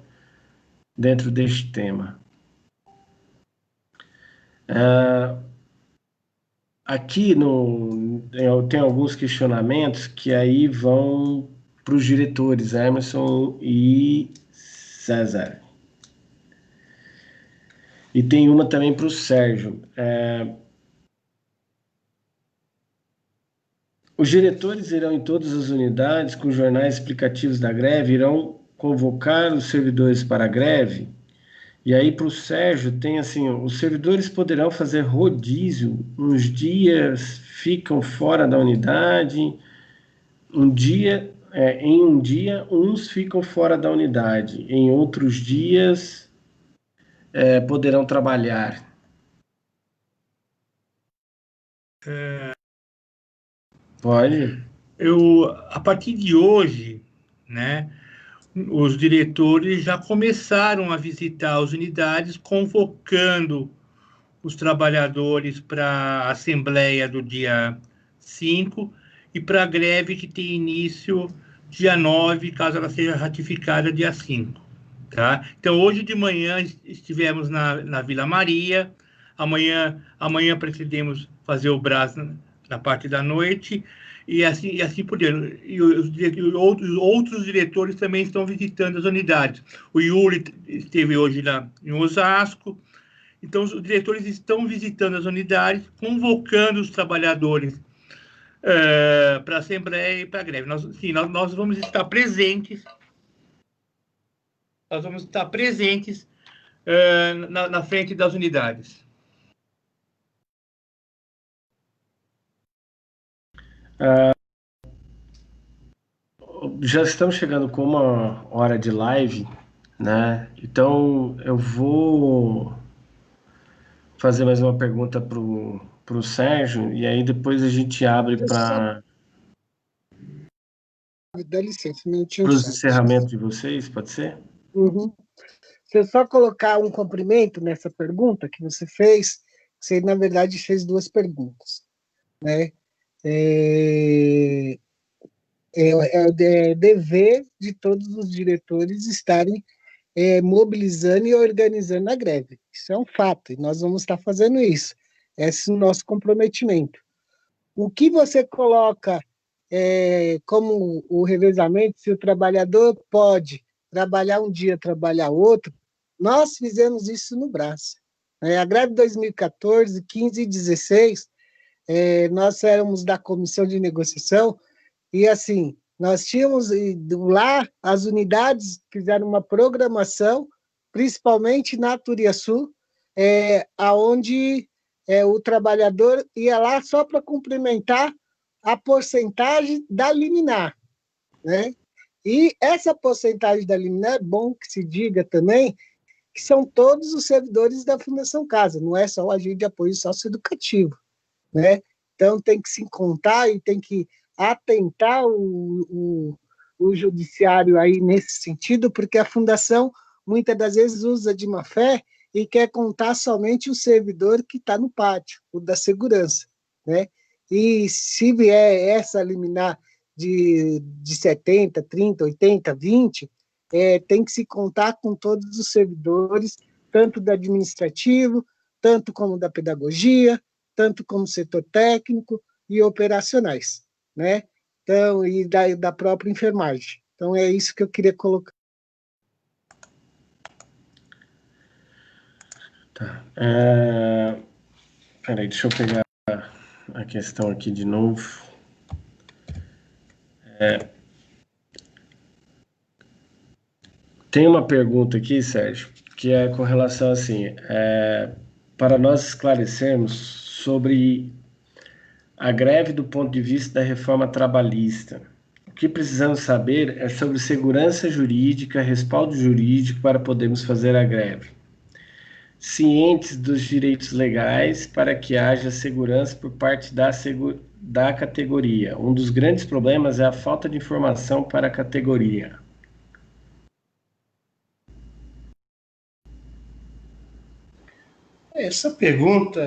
dentro deste tema. Aqui tem alguns questionamentos que aí vão para os diretores, Emerson e César. E tem uma também para o Sérgio. Os diretores irão em todas as unidades com jornais explicativos da greve, irão convocar os servidores para a greve. E aí para o Sérgio tem assim, os servidores poderão fazer rodízio, uns dias ficam fora da unidade, em um dia uns ficam fora da unidade, em outros dias poderão trabalhar. Pode? A partir de hoje, né, os diretores já começaram a visitar as unidades, convocando os trabalhadores para a assembleia do dia 5 e para a greve que tem início dia 9, caso ela seja ratificada dia 5. Tá? Então, hoje de manhã estivemos na Vila Maria, amanhã pretendemos fazer o Brás na parte da noite, e assim por diante. E outros diretores também estão visitando as unidades. O Yuri esteve hoje lá em Osasco. Então, os diretores estão visitando as unidades, convocando os trabalhadores para a Assembleia e para a greve. Nós vamos estar presentes. Nós vamos estar presentes na frente das unidades. Já estamos chegando com 1 hora de live, né? Então eu vou fazer mais uma pergunta para o Sérgio, e aí depois a gente abre para Dá licença, um minutinho os só. encerramentos de vocês, pode ser? Uhum. Se eu só colocar um complemento nessa pergunta que você fez, você, na verdade, fez duas perguntas, né? É dever de todos os diretores estarem mobilizando e organizando a greve. Isso é um fato, e nós vamos estar fazendo isso. Esse é o nosso comprometimento. O que você coloca como o revezamento, se o trabalhador pode trabalhar um dia, trabalhar outro, nós fizemos isso no Brás. A greve de 2014, 15 e 16, nós éramos da comissão de negociação, e assim, nós tínhamos lá, as unidades fizeram uma programação, principalmente na Turiaçu, aonde o trabalhador ia lá só para complementar a porcentagem da liminar, né? E essa porcentagem da liminar, é bom que se diga também, que são todos os servidores da Fundação Casa, não é só o agente de apoio socioeducativo, né? Então tem que se contar e tem que atentar o judiciário aí nesse sentido, porque a Fundação muitas das vezes usa de má fé e quer contar somente o servidor que está no pátio, o da segurança, né? E se vier essa liminar de 70, 30, 80, 20, tem que se contar com todos os servidores, tanto do administrativo, tanto como da pedagogia, tanto como setor técnico e operacionais, né? Então, e da própria enfermagem. Então, é isso que eu queria colocar. Tá. Peraí, deixa eu pegar a questão aqui de novo. Tem uma pergunta aqui, Sérgio, que é com relação assim, para nós esclarecermos sobre a greve do ponto de vista da reforma trabalhista. O que precisamos saber é sobre segurança jurídica, respaldo jurídico para podermos fazer a greve. Cientes dos direitos legais para que haja segurança por parte da categoria. Um dos grandes problemas é a falta de informação para a categoria. Essa pergunta,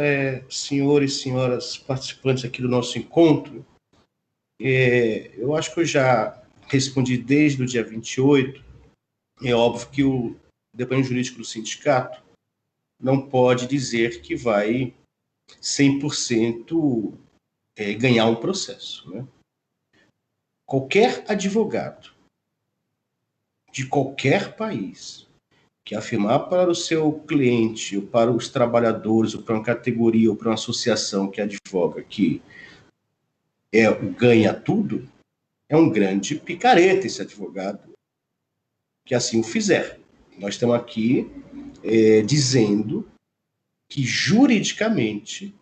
senhores e senhoras participantes aqui do nosso encontro, eu acho que eu já respondi desde o dia 28. É óbvio que o departamento jurídico do sindicato não pode dizer que vai 100% ganhar um processo, né? Qualquer advogado de qualquer país que afirmar para o seu cliente, ou para os trabalhadores, ou para uma categoria, ou para uma associação que advoga que ganha tudo, é um grande picareta esse advogado que assim o fizer. Nós estamos aqui dizendo que juridicamente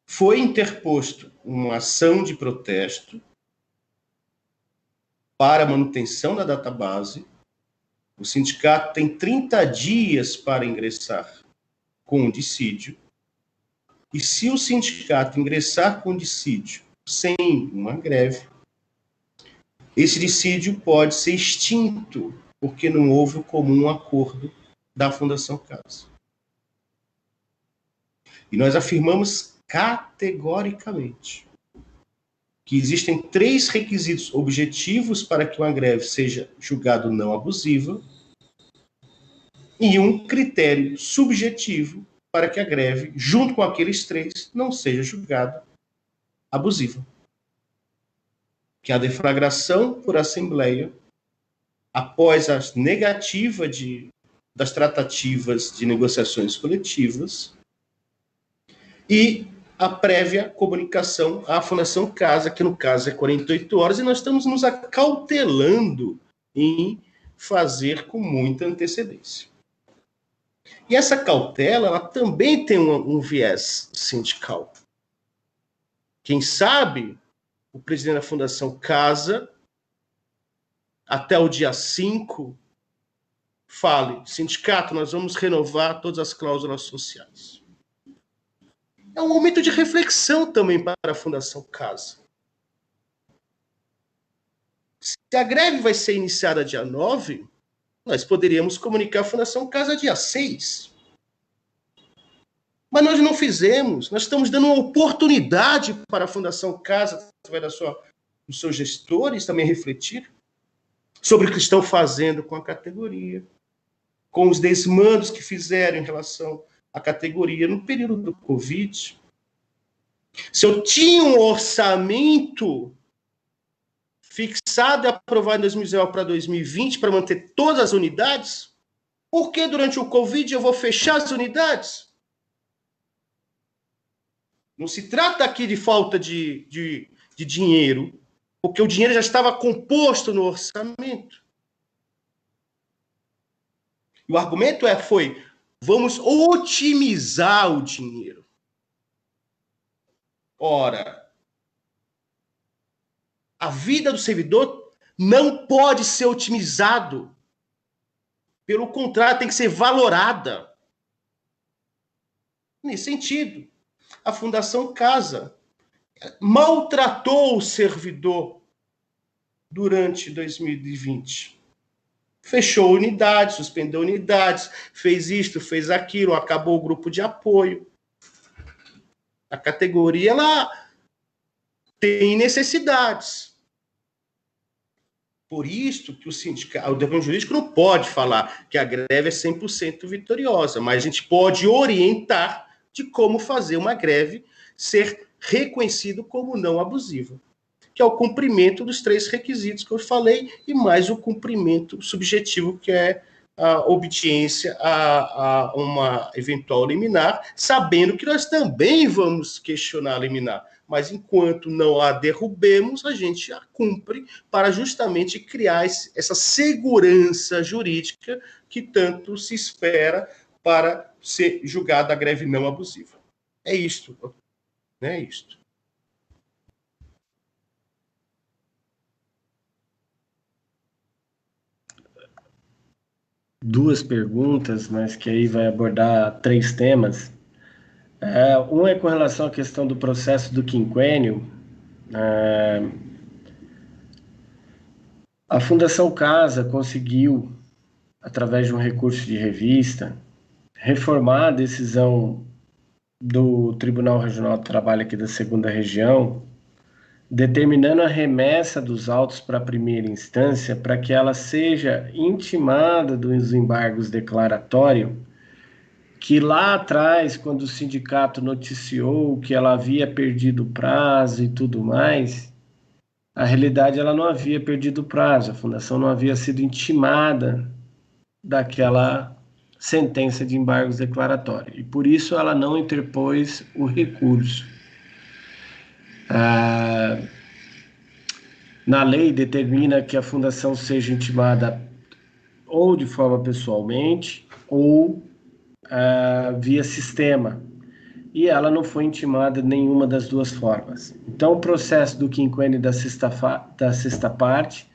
foi interposto uma ação de protesto para a manutenção da database. O sindicato tem 30 dias para ingressar com o dissídio. E se o sindicato ingressar com o dissídio sem uma greve, esse dissídio pode ser extinto, porque não houve o comum acordo da Fundação Casa. E nós afirmamos categoricamente que existem 3 requisitos objetivos para que uma greve seja julgada não abusiva e um critério subjetivo para que a greve, junto com aqueles 3, não seja julgada abusiva. Que a deflagração por assembleia, após a negativa das tratativas de negociações coletivas, e a prévia comunicação à Fundação Casa, que no caso é 48 horas, e nós estamos nos acautelando em fazer com muita antecedência. E essa cautela, ela também tem um viés sindical. Quem sabe, o presidente da Fundação Casa, até o dia 5, fale, sindicato, nós vamos renovar todas as cláusulas sociais. É um momento de reflexão também para a Fundação Casa. Se a greve vai ser iniciada dia 9, nós poderíamos comunicar a Fundação Casa dia 6. Mas nós não fizemos. Nós estamos dando uma oportunidade para a Fundação Casa, através dos seus gestores, também refletir sobre o que estão fazendo com a categoria, com os desmandos que fizeram em relação à categoria no período do Covid. Se eu tinha um orçamento fixado e aprovado em 2019 para 2020 para manter todas as unidades, por que durante o Covid eu vou fechar as unidades? Não se trata aqui de falta de dinheiro, porque o dinheiro já estava composto no orçamento. E o argumento foi, vamos otimizar o dinheiro. Ora, a vida do servidor não pode ser otimizado. Pelo contrário, tem que ser valorada. Nesse sentido, a Fundação Casa maltratou o servidor durante 2020. Fechou unidades, suspendeu unidades, fez isto, fez aquilo, acabou o grupo de apoio. A categoria, ela tem necessidades. Por isso que o departamento jurídico não pode falar que a greve é 100% vitoriosa, mas a gente pode orientar de como fazer uma greve ser reconhecido como não abusiva, que é o cumprimento dos 3 requisitos que eu falei, e mais o cumprimento subjetivo, que é a obediência a uma eventual liminar, sabendo que nós também vamos questionar a liminar. Mas enquanto não a derrubemos, a gente a cumpre para justamente criar essa segurança jurídica que tanto se espera para ser julgada a greve não abusiva. É isto, né? É isto. Duas perguntas, mas que aí vai abordar 3 temas. Um é com relação à questão do processo do quinquênio. A Fundação Casa conseguiu, através de um recurso de revista, reformar a decisão do Tribunal Regional do Trabalho aqui da 2ª Região, determinando a remessa dos autos para a primeira instância para que ela seja intimada dos embargos declaratórios, que lá atrás, quando o sindicato noticiou que ela havia perdido o prazo e tudo mais, a realidade ela não havia perdido o prazo, a fundação não havia sido intimada daquela sentença de embargos declaratórios, e por isso ela não interpôs o recurso. Na lei determina que a fundação seja intimada ou de forma pessoalmente ou via sistema, e ela não foi intimada de nenhuma das duas formas. Então, o processo do quinquênio da sexta parte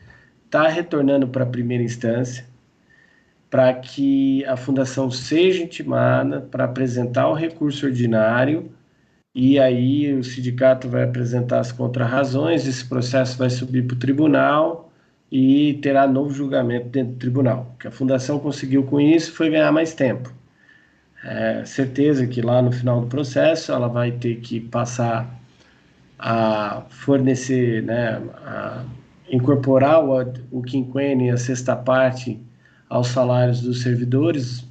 está retornando para a primeira instância, para que a fundação seja intimada para apresentar o recurso ordinário, e aí o sindicato vai apresentar as contrarrazões, esse processo vai subir para o tribunal e terá novo julgamento dentro do tribunal. O que a fundação conseguiu com isso foi ganhar mais tempo. Certeza que lá no final do processo ela vai ter que passar a fornecer, né, a incorporar o quinquênio e a sexta parte aos salários dos servidores,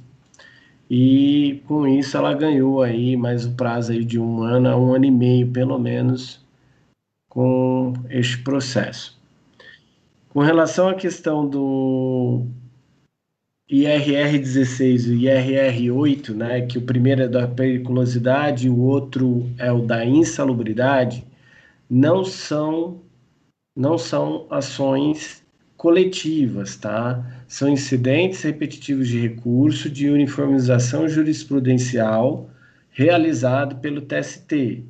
e com isso ela ganhou aí mais o prazo aí de 1 ano a 1 ano e meio, pelo menos, com este processo. Com relação à questão do IRR 16 e o IRR 8, né, que o primeiro é da periculosidade e o outro é o da insalubridade, não são ações coletivas, tá? São incidentes repetitivos de recurso de uniformização jurisprudencial realizado pelo TST.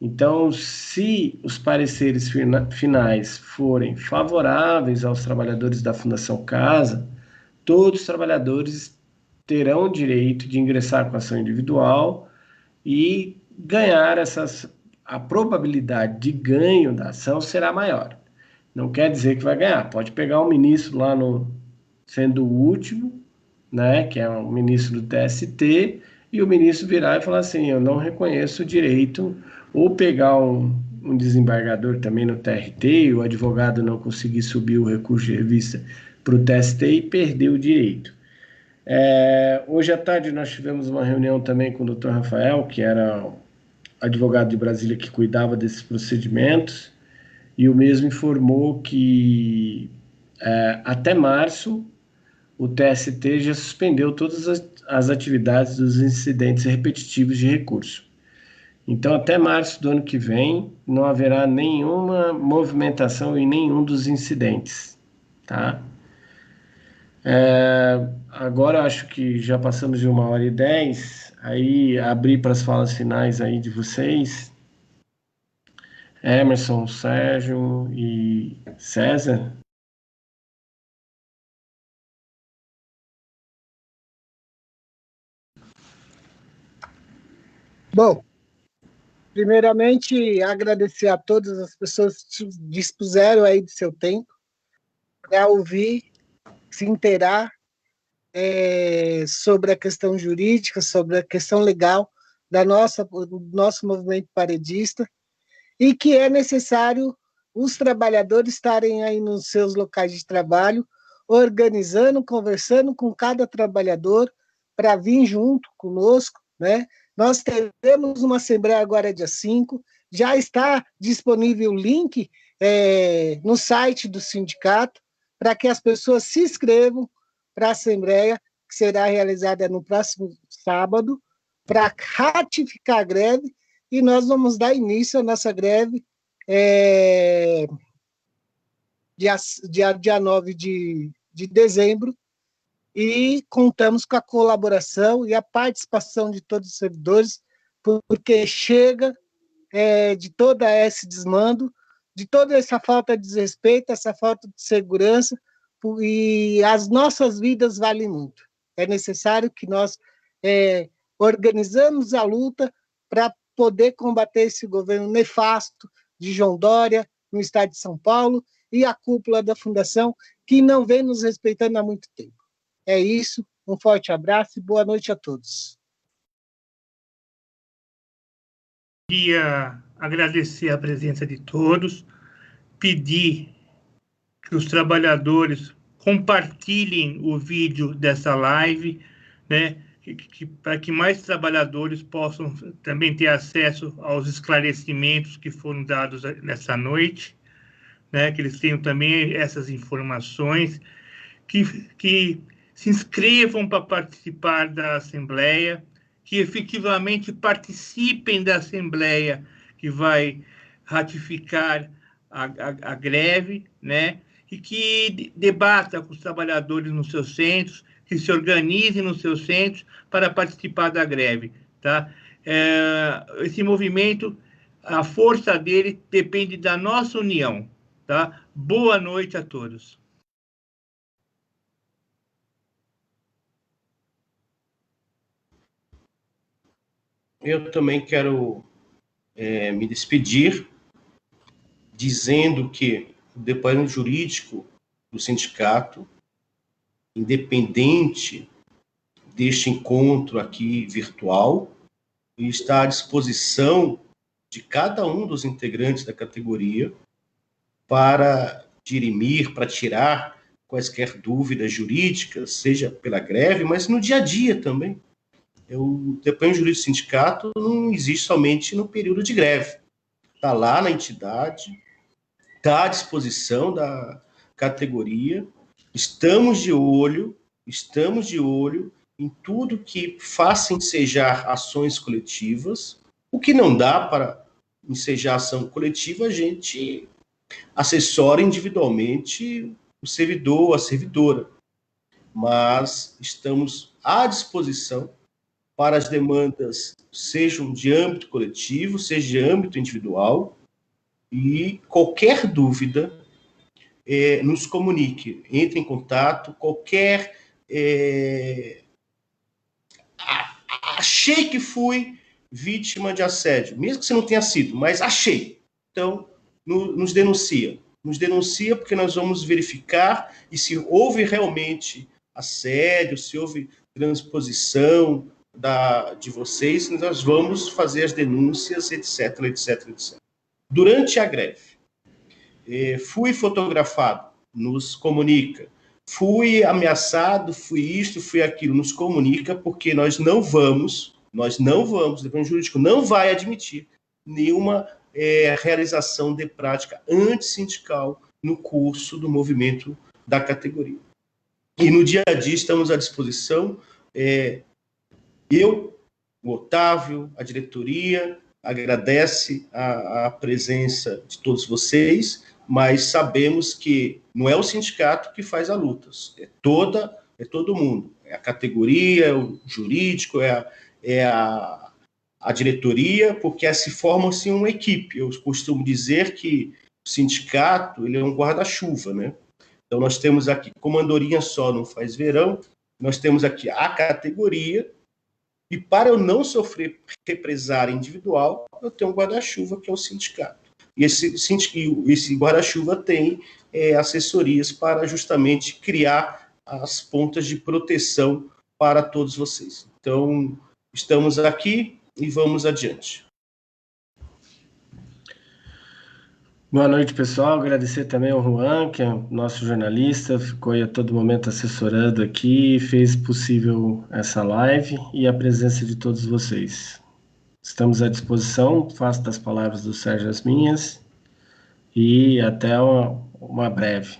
Então, se os pareceres finais forem favoráveis aos trabalhadores da Fundação Casa, todos os trabalhadores terão o direito de ingressar com ação individual e ganhar a probabilidade de ganho da ação será maior. Não quer dizer que vai ganhar. Pode pegar um ministro lá sendo o último, né, que é um ministro do TST, e o ministro virar e falar assim, eu não reconheço o direito, ou pegar um desembargador também no TRT, e o advogado não conseguir subir o recurso de revista para o TST e perder o direito. Hoje à tarde nós tivemos uma reunião também com o Dr. Rafael, que era advogado de Brasília que cuidava desses procedimentos, e o mesmo informou que até março o TST já suspendeu todas as atividades dos incidentes repetitivos de recurso. Então, até março do ano que vem, não haverá nenhuma movimentação em nenhum dos incidentes, tá? Agora, acho que já passamos de 1h10, aí abri para as falas finais aí de vocês. Emerson, Sérgio e César. Bom, primeiramente, agradecer a todas as pessoas que dispuseram aí do seu tempo para ouvir, se inteirar sobre a questão jurídica, sobre a questão legal do nosso movimento paredista, e que é necessário os trabalhadores estarem aí nos seus locais de trabalho, organizando, conversando com cada trabalhador para vir junto conosco, né? Nós teremos uma assembleia agora dia 5, já está disponível o link no site do sindicato para que as pessoas se inscrevam, para a Assembleia, que será realizada no próximo sábado, para ratificar a greve, e nós vamos dar início à nossa greve dia 9 de dezembro, e contamos com a colaboração e a participação de todos os servidores, porque chega de todo esse desmando, de toda essa falta de desrespeito, essa falta de segurança, e as nossas vidas valem muito. É necessário que nós organizamos a luta para poder combater esse governo nefasto de João Dória, no estado de São Paulo, e a cúpula da Fundação, que não vem nos respeitando há muito tempo. É isso, um forte abraço e boa noite a todos. Queria agradecer a presença de todos, pedir que os trabalhadores compartilhem o vídeo dessa live, né, para que mais trabalhadores possam também ter acesso aos esclarecimentos que foram dados nessa noite, né, que eles tenham também essas informações, que se inscrevam para participar da Assembleia, que efetivamente participem da Assembleia que vai ratificar a greve, né? E que debata com os trabalhadores nos seus centros, que se organizem nos seus centros para participar da greve, tá? Esse movimento, a força dele depende da nossa união, tá? Boa noite a todos. Eu também quero me despedir, dizendo que o departamento jurídico do sindicato, independente deste encontro aqui virtual, está à disposição de cada um dos integrantes da categoria para dirimir, para tirar quaisquer dúvidas jurídicas, seja pela greve, mas no dia a dia também. O departamento jurídico do sindicato não existe somente no período de greve. Está lá na entidade, está à disposição da categoria. Estamos de olho em tudo que faça ensejar ações coletivas. O que não dá para ensejar ação coletiva, a gente assessora individualmente o servidor, a servidora. Mas estamos à disposição para as demandas, sejam de âmbito coletivo, seja de âmbito individual, e qualquer dúvida, nos comunique, entre em contato, qualquer... achei que fui vítima de assédio, mesmo que você não tenha sido, mas achei. Então, nos denuncia. Nos denuncia porque nós vamos verificar, e se houve realmente assédio, se houve transposição de vocês, nós vamos fazer as denúncias, etc, etc, etc. Durante a greve, fui fotografado, nos comunica. Fui ameaçado, fui isto, fui aquilo, nos comunica, porque nós não vamos, o departamento jurídico não vai admitir nenhuma realização de prática antissindical no curso do movimento da categoria. E no dia a dia estamos à disposição, eu, o Otávio, a diretoria, agradece a presença de todos vocês, mas sabemos que não é o sindicato que faz a luta, é todo mundo, é a categoria, é o jurídico, é a diretoria, porque se forma-se uma equipe. Eu costumo dizer que o sindicato ele é um guarda-chuva, né? Então nós temos aqui, como andorinha só não faz verão, nós temos aqui a categoria, e para eu não sofrer represária individual, eu tenho um guarda-chuva que é o sindicato. E esse guarda-chuva tem assessorias para justamente criar as pontas de proteção para todos vocês. Então, estamos aqui e vamos adiante. Boa noite, pessoal. Agradecer também ao Juan, que é nosso jornalista, ficou aí a todo momento assessorando aqui, fez possível essa live e a presença de todos vocês. Estamos à disposição, faço das palavras do Sérgio as minhas, e até uma breve.